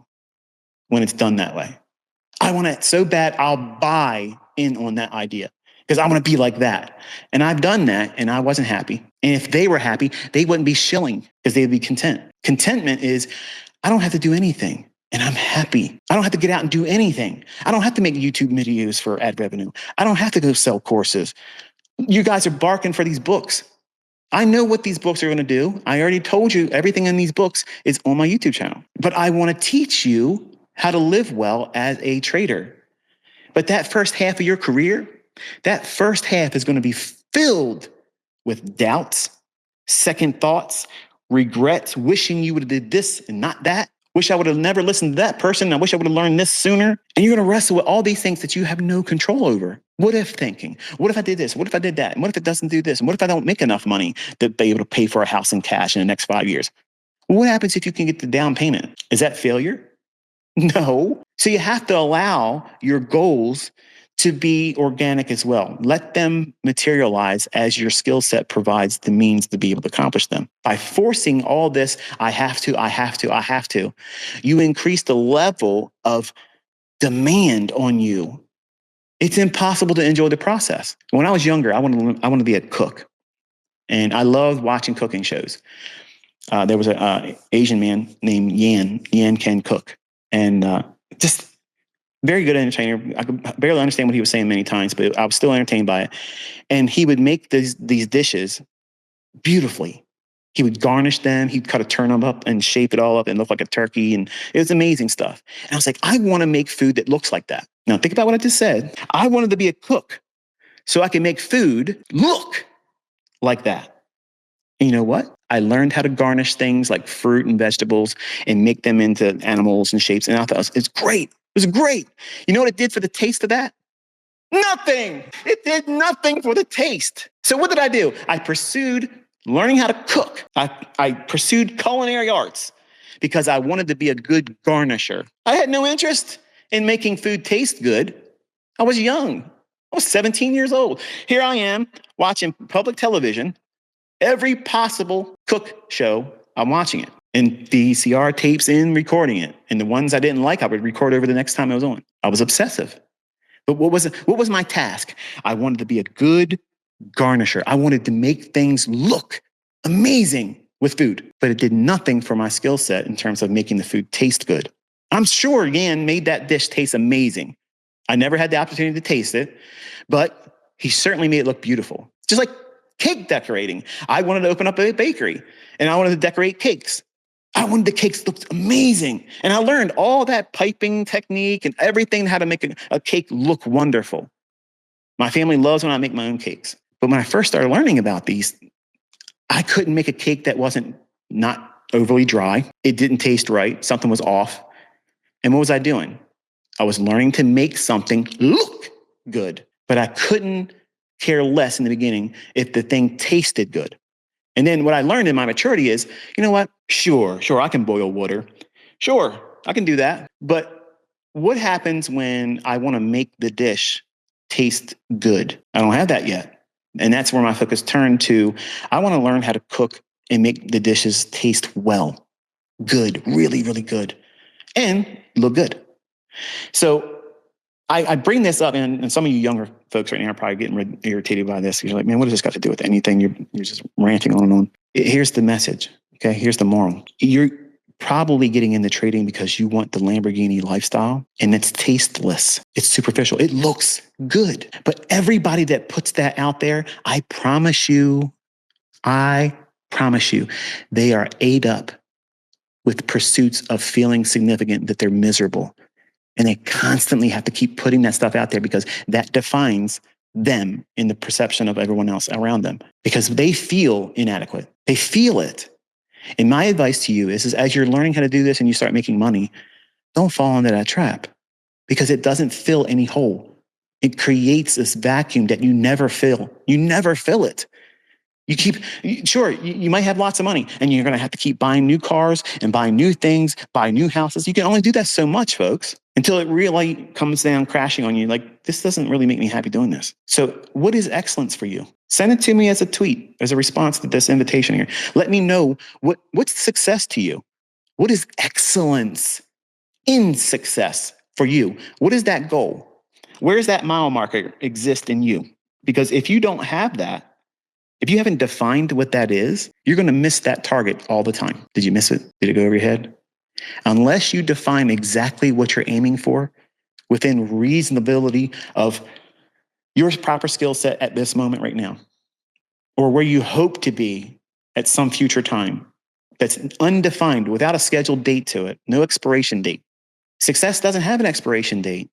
when it's done that way. I want it so bad, I'll buy in on that idea because I want to be like that. And I've done that and I wasn't happy. And if they were happy, they wouldn't be shilling because they'd be content. Contentment is, I don't have to do anything. And I'm happy. I don't have to get out and do anything. I don't have to make YouTube videos for ad revenue. I don't have to go sell courses. You guys are barking for these books. I know what these books are going to do. I already told you everything in these books is on my YouTube channel. But I want to teach you how to live well as a trader. But that first half of your career, that first half is going to be filled with doubts, second thoughts, regrets, wishing you would have did this and not that. Wish I would have never listened to that person. I wish I would have learned this sooner. And you're going to wrestle with all these things that you have no control over. What if thinking? What if I did this? What if I did that? And what if it doesn't do this? And what if I don't make enough money to be able to pay for a house in cash in the next 5 years? What happens if you can get the down payment? Is that failure? No. So you have to allow your goals to be organic as well. Let them materialize as your skill set provides the means to be able to accomplish them. By forcing all this, I have to, you increase the level of demand on you. It's impossible to enjoy the process. When I was younger, I wanted to be a cook. And I loved watching cooking shows. There was an Asian man named Yan Can Cook. And just very good entertainer. I could barely understand what he was saying many times, but I was still entertained by it. And he would make these dishes beautifully. He would garnish them. He'd cut a turnip up and shape it all up and look like a turkey. And it was amazing stuff. And I was like, I want to make food that looks like that. Now, think about what I just said. I wanted to be a cook so I can make food look like that. And you know what? I learned how to garnish things like fruit and vegetables and make them into animals and shapes. And I thought it's great. It was great. You know what it did for the taste of that? Nothing. It did nothing for the taste. So what did I do? I pursued learning how to cook. I pursued culinary arts because I wanted to be a good garnisher. I had no interest in making food taste good. I was young. I was 17 years old. Here I am watching public television. Every possible cook show, I'm watching it. And VCR tapes in, recording it. And the ones I didn't like, I would record over the next time I was on. I was obsessive. But what was my task? I wanted to be a good garnisher. I wanted to make things look amazing with food, but it did nothing for my skill set in terms of making the food taste good. I'm sure Yan made that dish taste amazing. I never had the opportunity to taste it, but he certainly made it look beautiful. Just like cake decorating. I wanted to open up a bakery and I wanted to decorate cakes. I wanted the cakes to look amazing. And I learned all that piping technique and everything, how to make a cake look wonderful. My family loves when I make my own cakes. But when I first started learning about these, I couldn't make a cake that wasn't not overly dry. It didn't taste right. Something was off. And what was I doing? I was learning to make something look good, but I couldn't care less in the beginning if the thing tasted good. And then what I learned in my maturity is, you know what? Sure, I can boil water. Sure, I can do that. But what happens when I want to make the dish taste good? I don't have that yet. And that's where my focus turned to. I want to learn how to cook and make the dishes taste well, good, really, really good, and look good. So I bring this up, and some of you younger folks right now are probably getting irritated by this. You're like, man, what does this got to do with anything? You're just ranting on and on. Here's the message, okay? Here's the moral. You're probably getting into trading because you want the Lamborghini lifestyle, and it's tasteless. It's superficial. It looks good. But everybody that puts that out there, I promise you, they are ate up with pursuits of feeling significant, that they're miserable. And they constantly have to keep putting that stuff out there because that defines them in the perception of everyone else around them, because they feel inadequate. They feel it. And my advice to you is as you're learning how to do this and you start making money, don't fall into that trap because it doesn't fill any hole. It creates this vacuum that you never fill. You never fill it. You might have lots of money and you're going to have to keep buying new cars and buying new things, buy new houses. You can only do that so much, folks, until it really comes down crashing on you. Like, this doesn't really make me happy doing this. So what is excellence for you? Send it to me as a tweet, as a response to this invitation here. Let me know what's success to you? What is excellence in success for you? What is that goal? Where does that mile marker exist in you? Because if you don't have that, if you haven't defined what that is, you're going to miss that target all the time. Did you miss it? Did it go over your head? Unless you define exactly what you're aiming for within reasonability of your proper skill set at this moment right now, or where you hope to be at some future time that's undefined without a scheduled date to it, no expiration date. Success doesn't have an expiration date,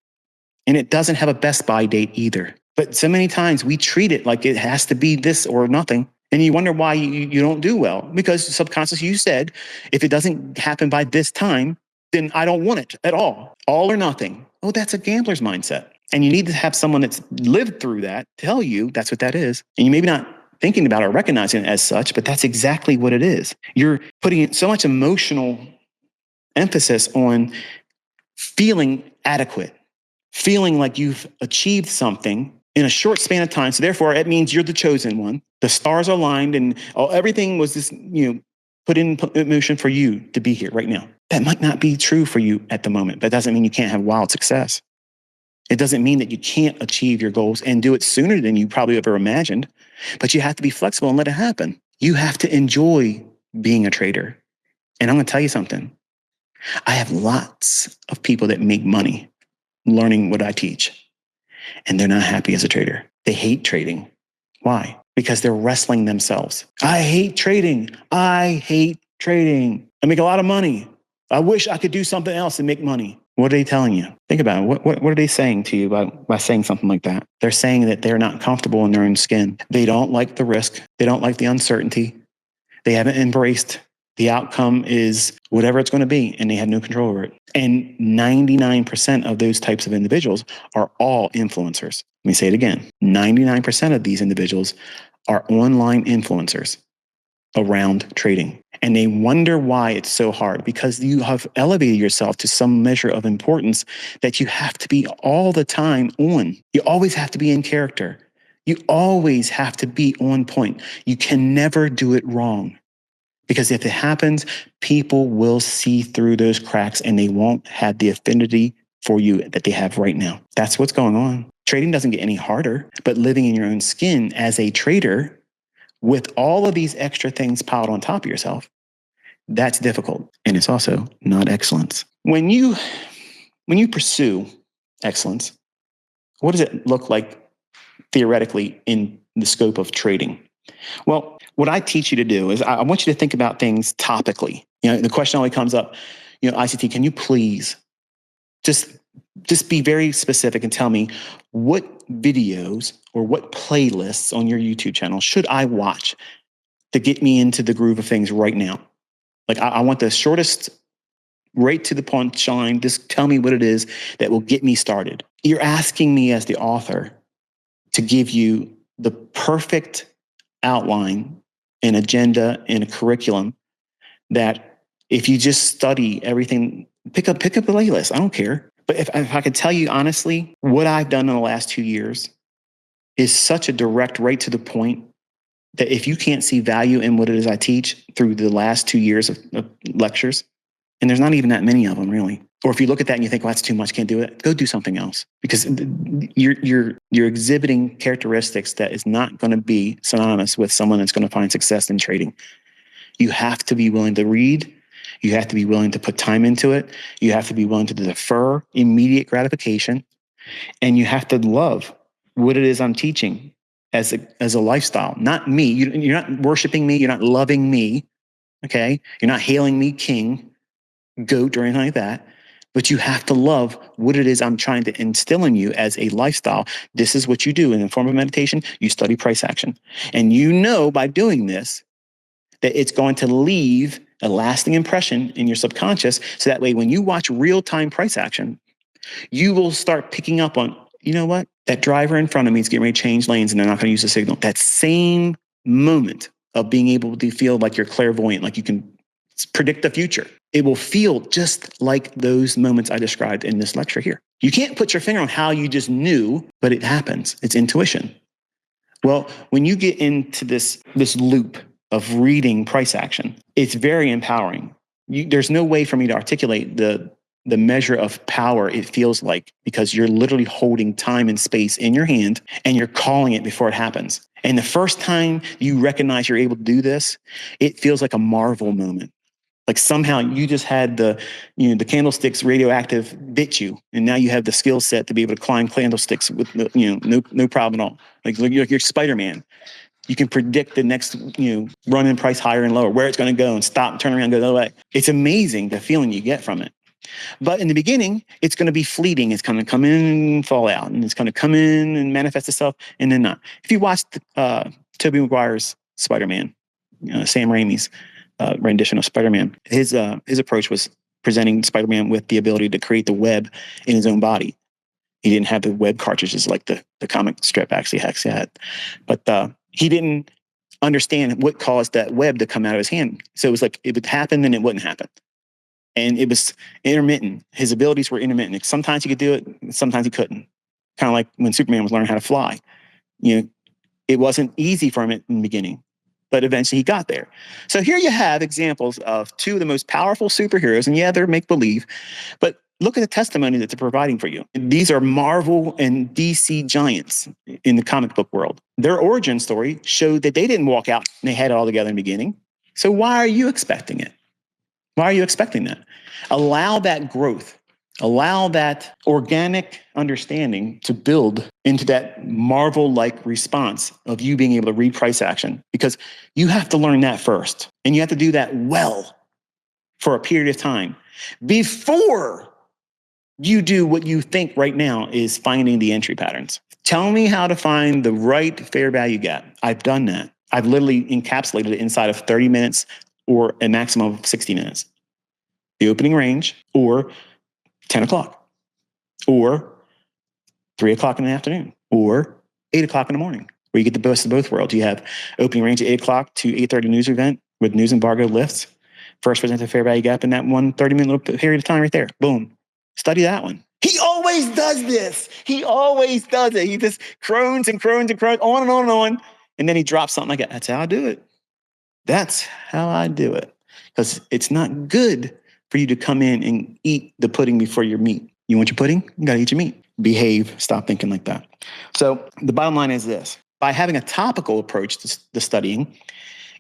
and it doesn't have a best by date either. But so many times we treat it like it has to be this or nothing. And you wonder why you don't do well. Because subconsciously you said, if it doesn't happen by this time, then I don't want it at all. All or nothing. Oh, that's a gambler's mindset. And you need to have someone that's lived through that tell you that's what that is. And you maybe not thinking about it or recognizing it as such, but that's exactly what it is. You're putting so much emotional emphasis on feeling adequate, feeling like you've achieved something in a short span of time. So therefore, it means you're the chosen one. The stars are aligned and everything was just, put in motion for you to be here right now. That might not be true for you at the moment, but that doesn't mean you can't have wild success. It doesn't mean that you can't achieve your goals and do it sooner than you probably ever imagined, but you have to be flexible and let it happen. You have to enjoy being a trader. And I'm going to tell you something. I have lots of people that make money learning what I teach, and they're not happy as a trader. They hate trading. Why? because they're wrestling themselves. I hate trading. I hate trading. I make a lot of money. I wish I could do something else and make money. What are they telling you? Think about it. What are they saying to you by saying something like that? They're saying that they're not comfortable in their own skin. They don't like the risk. They don't like the uncertainty. They haven't embraced the outcome is whatever it's going to be, and they have no control over it. And 99% of those types of individuals are all influencers. Let me say it again. 99% of these individuals are online influencers around trading. And they wonder why it's so hard, because you have elevated yourself to some measure of importance that you have to be all the time on. You always have to be in character. You always have to be on point. You can never do it wrong. Because if it happens, people will see through those cracks and they won't have the affinity for you that they have right now. That's what's going on. Trading doesn't get any harder, but living in your own skin as a trader with all of these extra things piled on top of yourself, that's difficult. And it's also not excellence. When you pursue excellence, what does it look like theoretically in the scope of trading? Well, what I teach you to do is I want you to think about things topically. The question always comes up, ICT, can you please just be very specific and tell me what videos or what playlists on your YouTube channel should I watch to get me into the groove of things right now? Like I want the shortest, right to the punchline. Just tell me what it is that will get me started. You're asking me as the author to give you the perfect outline, an agenda, and a curriculum that if you just study everything, pick up a playlist. I don't care. But if I could tell you honestly, what I've done in the last 2 years is such a direct, right to the point that if you can't see value in what it is I teach through the last 2 years of lectures, and there's not even that many of them really, or if you look at that and you think, well, that's too much, can't do it, go do something else, because you're exhibiting characteristics that is not going to be synonymous with someone that's going to find success in trading. You have to be willing to read. You have to be willing to put time into it. You have to be willing to defer immediate gratification, and you have to love what it is I'm teaching as a lifestyle, not me. You're not worshiping me. You're not loving me. Okay. You're not hailing me king, goat, or anything like that. But you have to love what it is I'm trying to instill in you as a lifestyle. This is what you do in the form of meditation. You study price action. And by doing this, that it's going to leave a lasting impression in your subconscious. So that way, when you watch real-time price action, you will start picking up on, you know what? That driver in front of me is getting ready to change lanes and they're not going to use the signal. That same moment of being able to feel like you're clairvoyant, like you can predict the future. It will feel just like those moments I described in this lecture here. You can't put your finger on how you just knew, but it happens. It's intuition. Well, when you get into this loop of reading price action, it's very empowering. There's no way for me to articulate the measure of power it feels like, because you're literally holding time and space in your hand and you're calling it before it happens. And the first time you recognize you're able to do this, it feels like a marvel moment. Like somehow you just had the candlesticks radioactive bit you, and now you have the skill set to be able to climb candlesticks with no problem at all. Like you're Spider-Man. You can predict the next run in price higher and lower, where it's going to go, and stop, turn around, and go the other way. It's amazing the feeling you get from it. But in the beginning, it's going to be fleeting. It's going to come in and fall out, and it's going to come in and manifest itself, and then not. If you watched Tobey Maguire's Spider-Man, Sam Raimi's rendition of Spider-Man, his approach was presenting Spider-Man with the ability to create the web in his own body. He didn't have the web cartridges like the comic strip actually had. But he didn't understand what caused that web to come out of his hand. So it was like it would happen, then it wouldn't happen. And it was intermittent. His abilities were intermittent. Sometimes he could do it, sometimes he couldn't. Kind of like when Superman was learning how to fly. It wasn't easy for him in the beginning, but eventually he got there. So here you have examples of two of the most powerful superheroes, and yeah, they're make-believe, but look at the testimony that they're providing for you. These are Marvel and DC giants in the comic book world. Their origin story showed that they didn't walk out and they had it all together in the beginning. So why are you expecting it? Why are you expecting that? Allow that growth. Allow that organic understanding to build into that Marvel-like response of you being able to read price action, because you have to learn that first. And you have to do that well for a period of time before you do what you think right now is finding the entry patterns. Tell me how to find the right fair value gap. I've done that. I've literally encapsulated it inside of 30 minutes or a maximum of 60 minutes. The opening range, or 10 o'clock, or 3 o'clock in the afternoon, or 8 o'clock in the morning, where you get the best of both worlds. You have opening range at 8 o'clock to 8:30 news event with news embargo lifts. First presented fair value gap in that 30-minute period of time right there. Boom. Study that one. He always does this. He always does it. He just crones and crones and crones, on and on and on. And then he drops something like that. That's how I do it. That's how I do it. Because it's not good for you to come in and eat the pudding before your meat. You want your pudding? You got to eat your meat. Behave. Stop thinking like that. So the bottom line is this. By having a topical approach to the studying,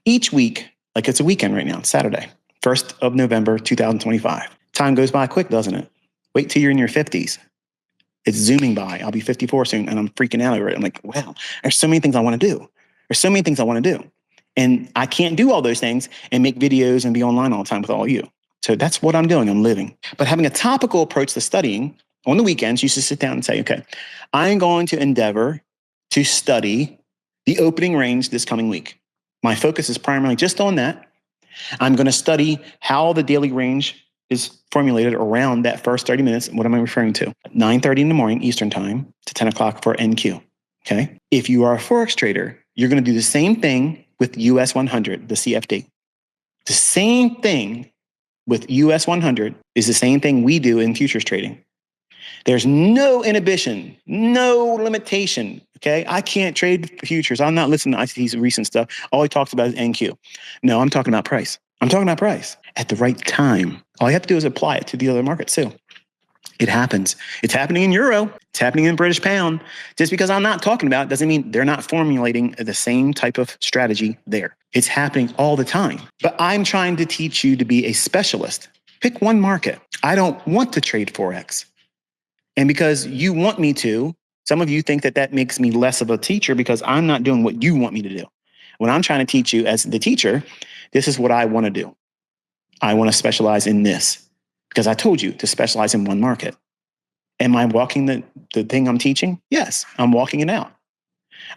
each week, like it's a weekend right now, it's Saturday, 1st of November, 2025. Time goes by quick, doesn't it? Wait till you're in your 50s. It's zooming by. I'll be 54 soon, and I'm freaking out over it. I'm like, wow, there's so many things I want to do. There's so many things I want to do. And I can't do all those things and make videos and be online all the time with all of you. So that's what I'm doing. I'm living. But having a topical approach to studying on the weekends, you should sit down and say, okay, I'm going to endeavor to study the opening range this coming week. My focus is primarily just on that. I'm going to study how the daily range is formulated around that first 30 minutes. What am I referring to? 9:30 in the morning Eastern time to 10 o'clock for NQ. Okay. If you are a Forex trader, you're going to do the same thing with US 100, the CFD. The same thing with US 100 is the same thing we do in futures trading. There's no inhibition, no limitation. Okay. I can't trade futures. I'm not listening to ICT's recent stuff. All he talks about is NQ. No, I'm talking about price. I'm talking about price at the right time. All you have to do is apply it to the other markets too. It happens. It's happening in euro. It's happening in British pound. Just because I'm not talking about it doesn't mean they're not formulating the same type of strategy there. It's happening all the time. But I'm trying to teach you to be a specialist. Pick one market. I don't want to trade Forex. And because you want me to, some of you think that that makes me less of a teacher because I'm not doing what you want me to do. When I'm trying to teach you as the teacher, this is what I want to do. I want to specialize in this because I told you to specialize in one market. Am I walking the thing I'm teaching? Yes, I'm walking it out.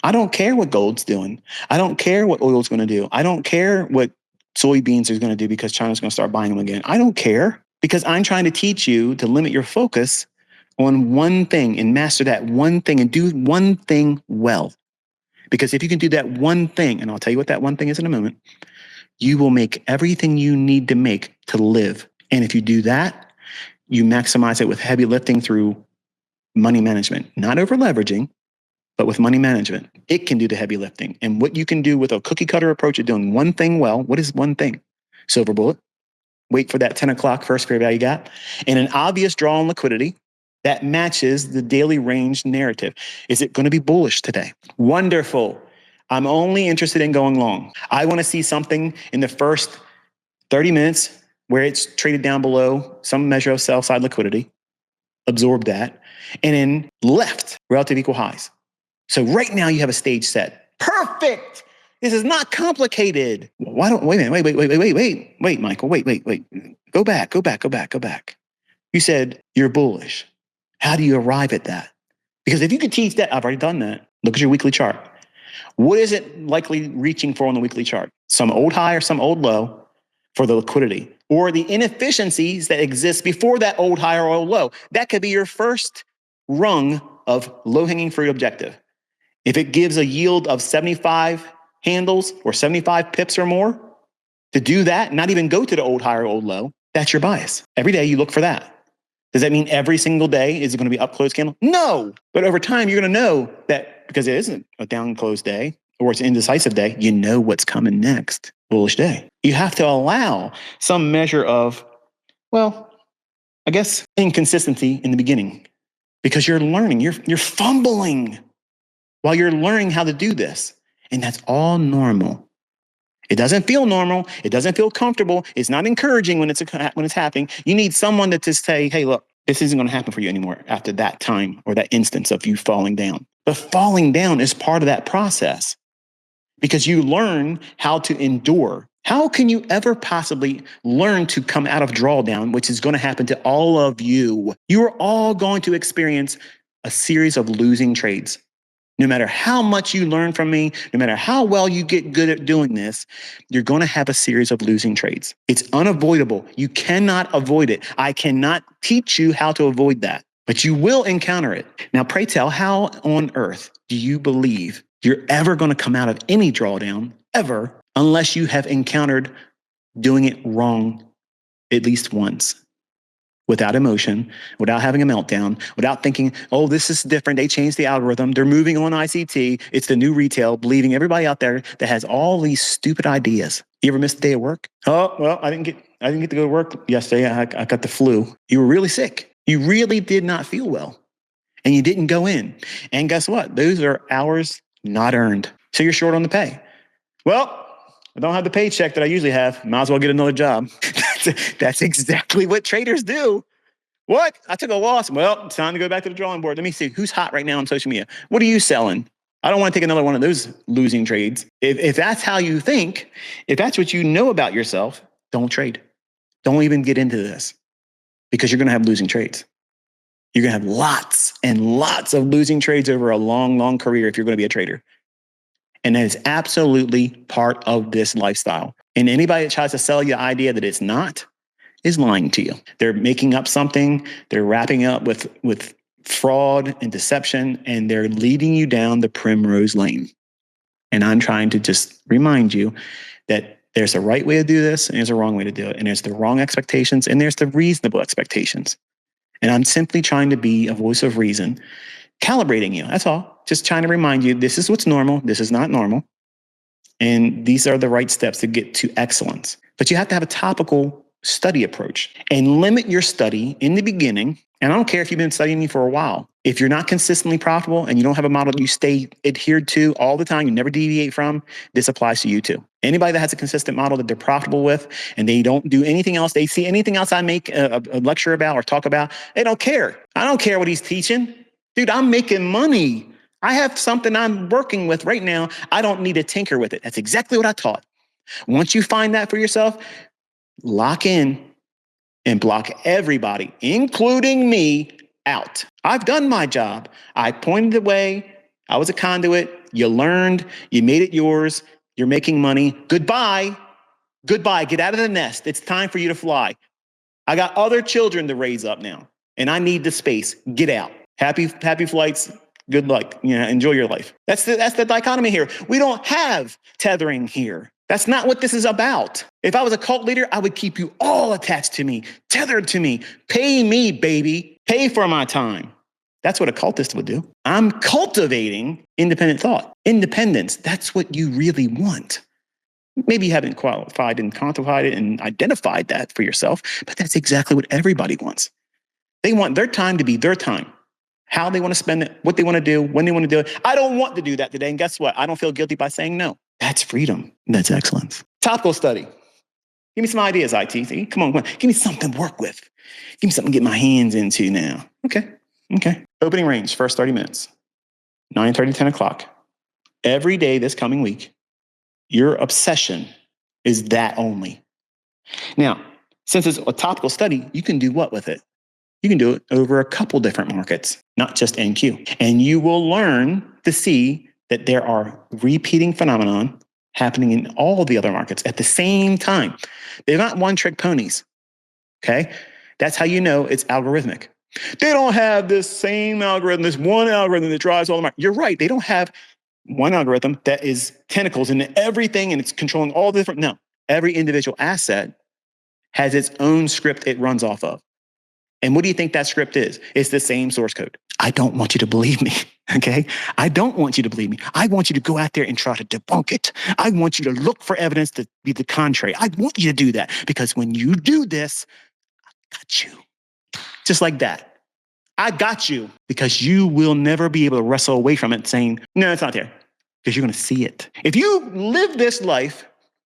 I don't care what gold's doing. I don't care what oil's going to do. I don't care what soybeans is going to do because China's going to start buying them again. I don't care because I'm trying to teach you to limit your focus on one thing and master that one thing and do one thing well. Because if you can do that one thing, and I'll tell you what that one thing is in a moment, you will make everything you need to make to live. And if you do that, you maximize it with heavy lifting through money management, not over leveraging, but with money management. It can do the heavy lifting. And what you can do with a cookie cutter approach of doing one thing well, what is one thing? Silver bullet, wait for that 10 o'clock first fair value gap, and an obvious draw on liquidity that matches the daily range narrative. Is it going to be bullish today? Wonderful. I'm only interested in going long. I want to see something in the first 30 minutes where it's traded down below some measure of sell side liquidity, absorb that, and then left relative equal highs. So right now you have a stage set. Perfect. This is not complicated. Why don't, wait a minute, wait, Michael, wait. Go back. You said you're bullish. How do you arrive at that? Because if you could teach that, I've already done that. Look at your weekly chart. What is it likely reaching for on the weekly chart? Some old high or some old low for the liquidity, or the inefficiencies that exist before that old high or old low. That could be your first rung of low-hanging fruit objective. If it gives a yield of 75 handles or 75 pips or more, to do that, not even go to the old high or old low, that's your bias. Every day you look for that. Does that mean every single day is it going to be up close candle? No. But over time, you're going to know that because it isn't a down close day or it's an indecisive day, you know what's coming next. Bullish day. You have to allow some measure of, well, I guess, inconsistency in the beginning because you're learning, you're fumbling while you're learning how to do this. And that's all normal. It doesn't feel normal. It doesn't feel comfortable. It's not encouraging when it's happening. You need someone to just say, hey, look, This isn't going to happen for you anymore after that time or that instance of you falling down. But falling down is part of that process because you learn how to endure. How can you ever possibly learn to come out of drawdown, which is going to happen to all of you? You are all going to experience a series of losing trades. No matter how much you learn from me, no matter how well you get good at doing this, you're going to have a series of losing trades. It's unavoidable. You cannot avoid it. I cannot teach you how to avoid that, but you will encounter it. Now, pray tell, how on earth do you believe you're ever going to come out of any drawdown, ever, unless you have encountered doing it wrong at least once? Without emotion, without having a meltdown, without thinking, oh, this is different. They changed the algorithm. They're moving on ICT. It's the new retail, believing everybody out there that has all these stupid ideas. You ever missed a day of work? Oh, well, I didn't get to go to work yesterday. I got the flu. You were really sick. You really did not feel well. And you didn't go in. And guess what? Those are hours not earned. So you're short on the pay. Well, I don't have the paycheck that I usually have. Might as well get another job. That's exactly what traders do. What? I took a loss. Well, it's time to go back to the drawing board. Let me see who's hot right now on social media. What are you selling? I don't want to take another one of those losing trades. If that's how you think, if that's what you know about yourself, don't trade. Don't even get into this because you're going to have losing trades. You're going to have lots and lots of losing trades over a long, long career if you're going to be a trader. And that is absolutely part of this lifestyle. And anybody that tries to sell you the idea that it's not is lying to you. They're making up something. They're wrapping up with fraud and deception, and they're leading you down the primrose lane. And I'm trying to just remind you that there's a right way to do this, and there's a wrong way to do it. And there's the wrong expectations, and there's the reasonable expectations. And I'm simply trying to be a voice of reason, calibrating you. That's all. Just trying to remind you, this is what's normal. This is not normal. And these are the right steps to get to excellence. But you have to have a topical study approach and limit your study in the beginning. And I don't care if you've been studying me for a while. If you're not consistently profitable and you don't have a model you stay adhered to all the time, you never deviate from, this applies to you too. Anybody that has a consistent model that they're profitable with and they don't do anything else, they see anything else I make a lecture about or talk about, they don't care. I don't care what he's teaching. Dude, I'm making money. I have something I'm working with right now. I don't need to tinker with it. That's exactly what I taught. Once you find that for yourself, lock in and block everybody, including me, out. I've done my job. I pointed the way. I was a conduit. You learned. You made it yours. You're making money. Goodbye. Goodbye. Get out of the nest. It's time for you to fly. I got other children to raise up now, and I need the space. Get out. Happy flights. Good luck. Enjoy your life. That's the dichotomy here. We don't have tethering here. That's not what this is about. If I was a cult leader, I would keep you all attached to me, tethered to me. Pay me, baby. Pay for my time. That's what a cultist would do. I'm cultivating independent thought. Independence, that's what you really want. Maybe you haven't qualified and quantified it and identified that for yourself, but that's exactly what everybody wants. They want their time to be their time. How they want to spend it, what they want to do, when they want to do it. I don't want to do that today. And guess what? I don't feel guilty by saying no. That's freedom. That's excellence. Topical study. Give me some ideas, IT. Come on. Give me something to work with. Give me something to get my hands into now. Okay. Opening range, first 30 minutes. 9:30, 10 o'clock. Every day this coming week, your obsession is that only. Now, since it's a topical study, you can do what with it? You can do it over a couple different markets, not just NQ. And you will learn to see that there are repeating phenomenon happening in all the other markets at the same time. They're not one-trick ponies, okay? That's how you know it's algorithmic. They don't have this same algorithm, this one algorithm that drives all the markets. You're right. They don't have one algorithm that is tentacles into everything and it's controlling all the different. No, every individual asset has its own script it runs off of. And what do you think that script is? It's the same source code. I don't want you to believe me, okay? I don't want you to believe me. I want you to go out there and try to debunk it. I want you to look for evidence to be the contrary. I want you to do that because when you do this, I got you. Just like that. I got you because you will never be able to wrestle away from it saying, no, it's not there because you're going to see it. If you live this life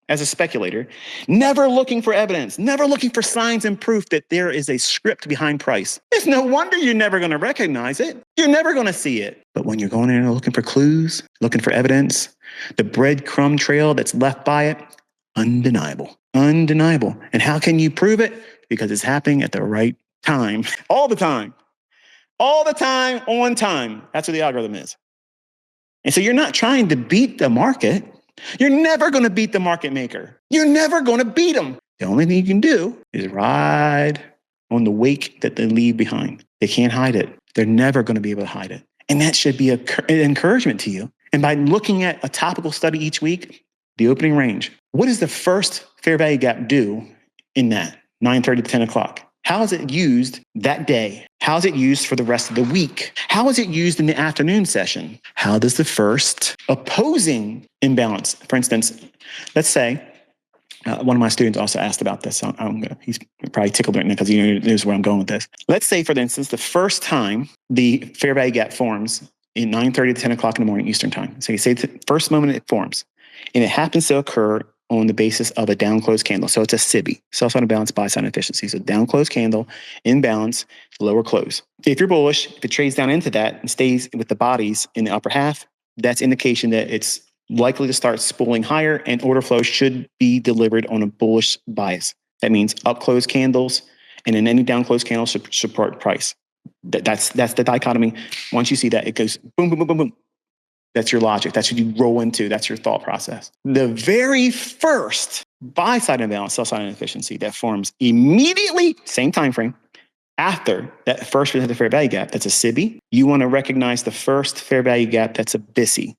as a speculator, never looking for evidence, never looking for signs and proof that there is a script behind price. It's no wonder you're never going to recognize it. You're never going to see it. But when you're going in and looking for clues, looking for evidence, the breadcrumb trail that's left by it, undeniable, undeniable. And how can you prove it? Because it's happening at the right time, all the time, on time. That's what the algorithm is. And so you're not trying to beat the market. You're never going to beat the market maker. You're never going to beat them. The only thing you can do is ride on the wake that they leave behind. They can't hide it. They're never going to be able to hide it. And that should be an encouragement to you. And by looking at a topical study each week, the opening range, what does the first fair value gap do in that 9:30 to 10 o'clock? How is it used that day? How is it used for the rest of the week? How is it used in the afternoon session? How does the first opposing imbalance, for instance, let's say, one of my students also asked about this. He's probably tickled right now because he knows where I'm going with this. Let's say, for instance, the first time the fair value gap forms in 9:30 to 10 o'clock in the morning Eastern time. So you say the first moment it forms, and it happens to occur on the basis of a down closed candle. So it's a SIBI, sell-side imbalance, buy-side inefficiency. So down closed candle, imbalance, lower close. If you're bullish, if it trades down into that and stays with the bodies in the upper half, that's indication that it's likely to start spooling higher, and order flow should be delivered on a bullish bias. That means up closed candles, and then any down closed candles support price. That's the dichotomy. Once you see that, it goes boom, boom, boom, boom, boom. That's your logic. That's what you roll into. That's your thought process. The very first buy-side imbalance, sell-side inefficiency that forms immediately, same time frame, after that first presented fair value gap, that's a SIBI. You want to recognize the first fair value gap that's a BISI.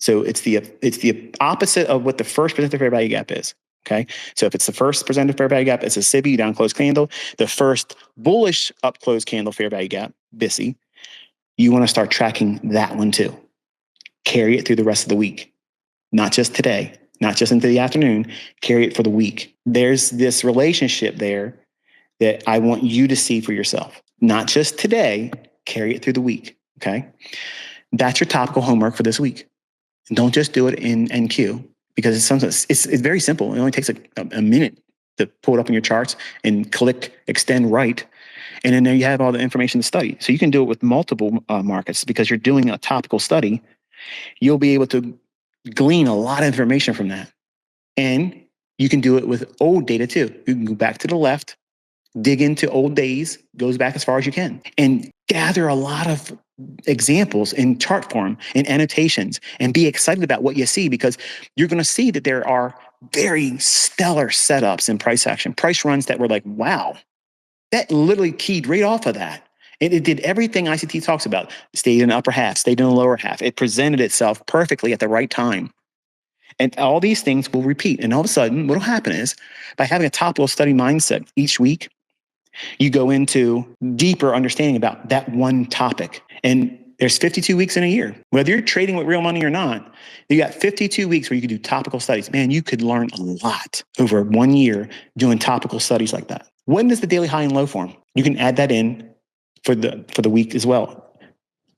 So it's the opposite of what the first presented fair value gap is. Okay. So if it's the first presented fair value gap, it's a SIBI, down closed candle. The first bullish up closed candle fair value gap, BISI. You want to start tracking that one too. Carry it through the rest of the week, not just today, not just into the afternoon, carry it for the week. There's this relationship there that I want you to see for yourself, not just today, carry it through the week. Okay. That's your topical homework for this week. And don't just do it in NQ because it's very simple. It only takes a minute to pull it up in your charts and click extend right. And then there you have all the information to study. So you can do it with multiple markets because you're doing a topical study. You'll be able to glean a lot of information from that. And you can do it with old data too. You can go back to the left, dig into old days, goes back as far as you can, and gather a lot of examples in chart form and annotations and be excited about what you see because you're going to see that there are very stellar setups in price action, price runs that were like, wow, that literally keyed right off of that. And it did everything ICT talks about. Stayed in the upper half, stayed in the lower half. It presented itself perfectly at the right time. And all these things will repeat. And all of a sudden, what will happen is by having a topical study mindset each week, you go into deeper understanding about that one topic. And there's 52 weeks in a year. Whether you're trading with real money or not, you got 52 weeks where you can do topical studies. Man, you could learn a lot over 1 year doing topical studies like that. When does the daily high and low form? You can add that in for the week as well.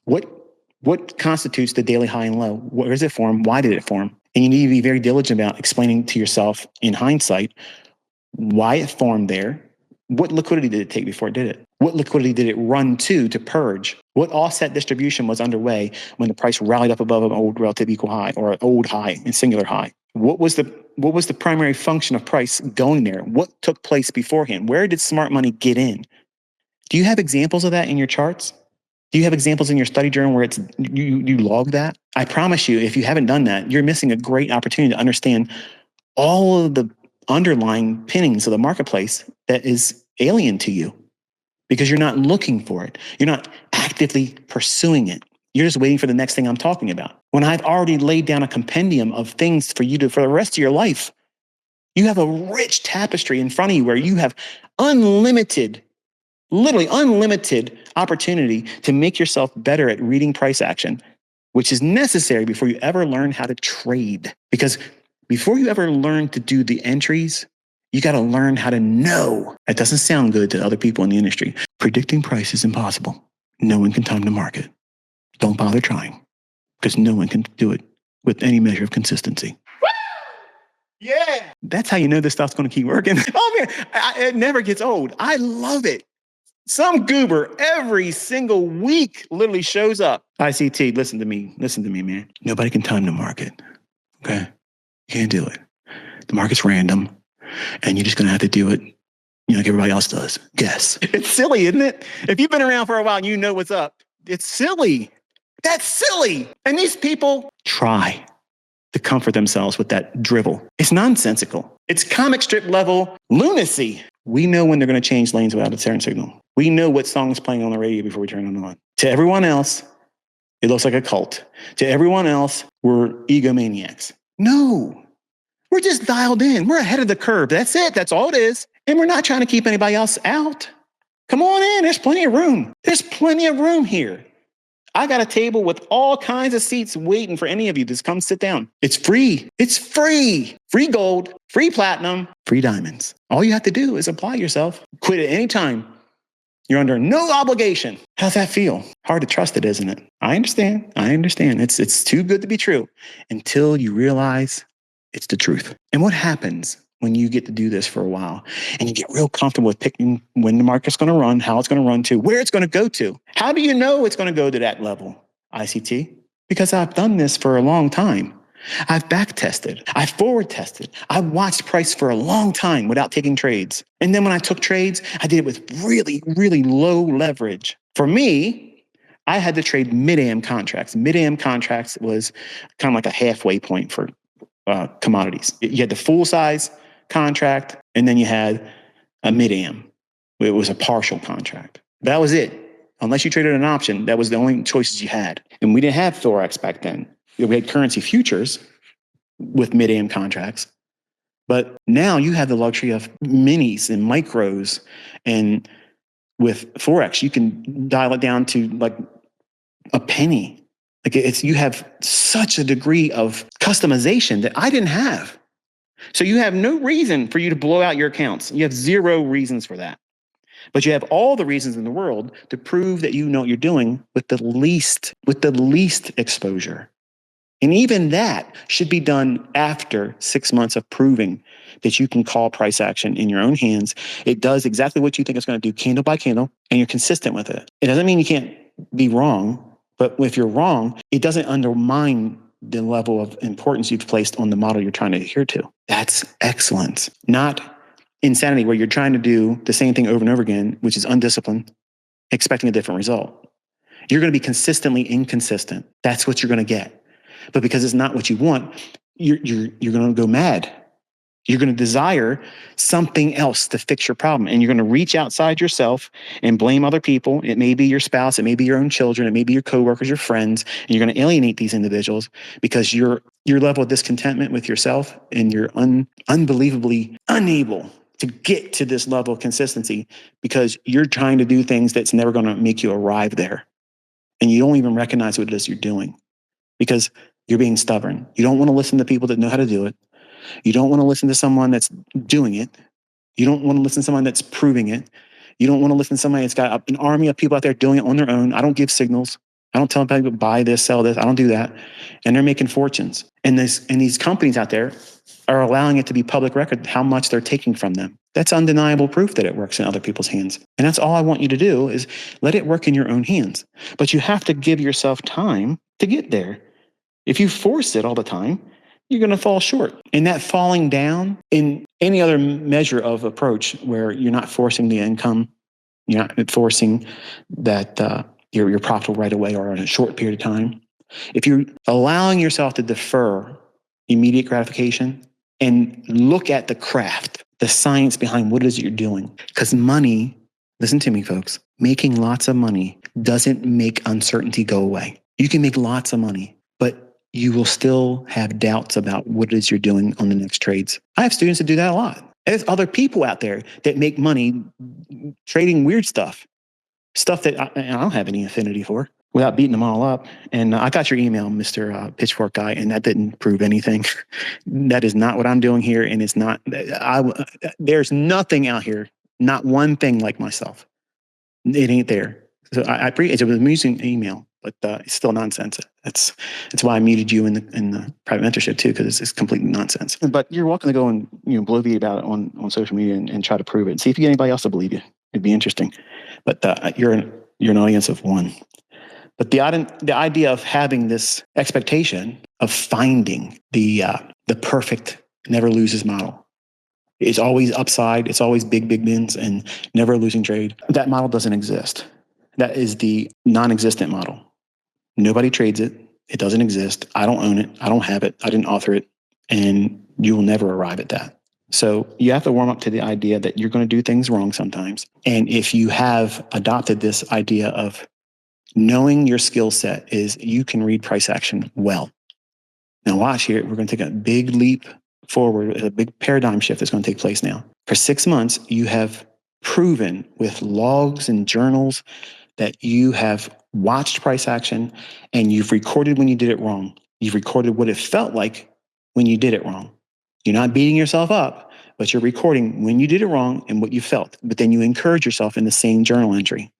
What constitutes the daily high and low? Where does it form? Why did it form? And you need to be very diligent about explaining to yourself in hindsight why it formed there. What liquidity did it take before it did it? What liquidity did it run to purge? What offset distribution was underway when the price rallied up above an old relative equal high or an old high and singular high? What was the primary function of price going there? What took place beforehand? Where did smart money get in? Do you have examples of that in your charts? Do you have examples in your study journal where it's you log that? I promise you, if you haven't done that, you're missing a great opportunity to understand all of the underlying pinnings of the marketplace that is alien to you because you're not looking for it. You're not actively pursuing it. You're just waiting for the next thing I'm talking about. When I've already laid down a compendium of things for you to, for the rest of your life, you have a rich tapestry in front of you where you have literally unlimited opportunity to make yourself better at reading price action, which is necessary before you ever learn how to trade. Because before you ever learn to do the entries, you got to learn how to know. That doesn't sound good to other people in the industry. Predicting price is impossible. No one can time the market. Don't bother trying because no one can do it with any measure of consistency. Yeah. That's how you know this stuff's going to keep working. Oh, man, it never gets old. I love it. Some goober every single week literally shows up. ICT, listen to me. Listen to me, man. Nobody can time the market. Okay? You can't do it. The market's random, and you're just going to have to do it, like everybody else does. Guess. It's silly, isn't it? If you've been around for a while and you know what's up, it's silly. That's silly. And these people try to comfort themselves with that drivel. It's nonsensical. It's comic strip level lunacy. We know when they're going to change lanes without a turn signal. We know what song is playing on the radio before we turn it on. To everyone else, it looks like a cult. To everyone else, we're egomaniacs. No, we're just dialed in. We're ahead of the curve. That's it. That's all it is. And we're not trying to keep anybody else out. Come on in. There's plenty of room. There's plenty of room here. I got a table with all kinds of seats waiting for any of you to just come sit down. It's free. It's free. Free gold, free platinum, free diamonds. All you have to do is apply yourself. Quit at any time. You're under no obligation. How's that feel? Hard to trust it, isn't it? I understand. It's too good to be true until you realize it's the truth. And what happens when you get to do this for a while and you get real comfortable with picking when the market's going to run, how it's going to run to, where it's going to go to? How do you know it's going to go to that level, ICT? Because I've done this for a long time. I've back tested. I've forward tested. I've watched price for a long time without taking trades. And then when I took trades, I did it with really, really low leverage. For me, I had to trade mid-am contracts. Mid-am contracts was kind of like a halfway point for commodities. You had the full size contract, and then you had a mid-am. It was a partial contract. That was it. Unless you traded an option, that was the only choices you had. And we didn't have Forex back then. We had currency futures with mid-am contracts. But now you have the luxury of minis and micros. And with Forex, you can dial it down to like a penny. You have such a degree of customization that I didn't have. So you have no reason for you to blow out your accounts. You have zero reasons for that. But you have all the reasons in the world to prove that you know what you're doing with the least exposure. And even that should be done after 6 months of proving that you can call price action in your own hands. It does exactly what you think it's going to do, candle by candle, and you're consistent with it. It doesn't mean you can't be wrong, but if you're wrong, it doesn't undermine the level of importance you've placed on the model you're trying to adhere to. That's excellence, not insanity where you're trying to do the same thing over and over again, which is undisciplined, expecting a different result. You're going to be consistently inconsistent. That's what you're going to get. But because it's not what you want, you're going to go mad. You're going to desire something else to fix your problem. And you're going to reach outside yourself and blame other people. It may be your spouse. It may be your own children. It may be your coworkers, your friends. And you're going to alienate these individuals because your level of discontentment with yourself and you're unbelievably unable to get to this level of consistency because you're trying to do things that's never going to make you arrive there. And you don't even recognize what it is you're doing because you're being stubborn. You don't want to listen to people that know how to do it. You don't want to listen to someone that's doing it. You don't want to listen to someone that's proving it. You don't want to listen to somebody that's got an army of people out there doing it on their own. I don't give signals. I don't tell people to buy this, sell this. I don't do that. And they're making fortunes. And these companies out there are allowing it to be public record how much they're taking from them. That's undeniable proof that it works in other people's hands. And that's all I want you to do is let it work in your own hands. But you have to give yourself time to get there. If you force it all the time, you're going to fall short. And that falling down in any other measure of approach where you're not forcing the income, you're not forcing that you're profitable right away or in a short period of time. If you're allowing yourself to defer immediate gratification and look at the craft, the science behind what it is you're doing. Because money, listen to me, folks, making lots of money doesn't make uncertainty go away. You can make lots of money, but you will still have doubts about what it is you're doing on the next trades. I have students that do that a lot. There's other people out there that make money trading weird stuff that I don't have any affinity for without beating them all up. And I got your email, Mr. Pitchfork guy, and that didn't prove anything. That is not what I'm doing here. And it's not, there's nothing out here, not one thing like myself. It ain't there. So it was an amusing email. but it's still nonsense. It's why I muted you in the private mentorship too, because it's completely nonsense. But you're welcome to go and bloviate about it on social media and try to prove it and see if you get anybody else to believe you. It'd be interesting. But you're an audience of one. But the idea of having this expectation of finding the perfect never loses model. It's always upside. It's always big wins and never a losing trade. That model doesn't exist. That is the non-existent model. Nobody trades it. It doesn't exist. I don't own it. I don't have it. I didn't author it. And you will never arrive at that. So you have to warm up to the idea that you're going to do things wrong sometimes. And if you have adopted this idea of knowing your skill set is you can read price action well. Now watch here. We're going to take a big leap forward, a big paradigm shift that's going to take place now. For 6 months, you have proven with logs and journals that you have watched price action and you've recorded when you did it wrong. You've recorded what it felt like when you did it wrong. You're not beating yourself up, but you're recording when you did it wrong and what you felt. But then you encourage yourself in the same journal entry.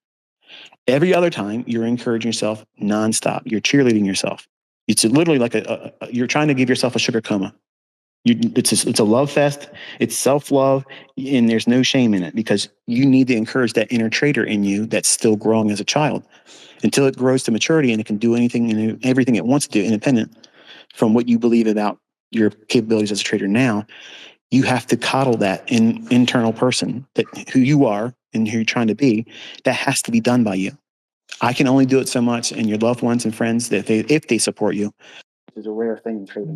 Every other time, you're encouraging yourself nonstop. You're cheerleading yourself. It's literally like you're trying to give yourself a sugar coma. It's a love fest. It's self-love, and there's no shame in it because you need to encourage that inner trader in you that's still growing as a child until it grows to maturity and it can do anything and everything it wants to do independent from what you believe about your capabilities as a trader now. You have to coddle that internal person that who you are and who you're trying to be. That has to be done by you. I can only do it so much, and your loved ones and friends that if they support you, which is a rare thing in trading.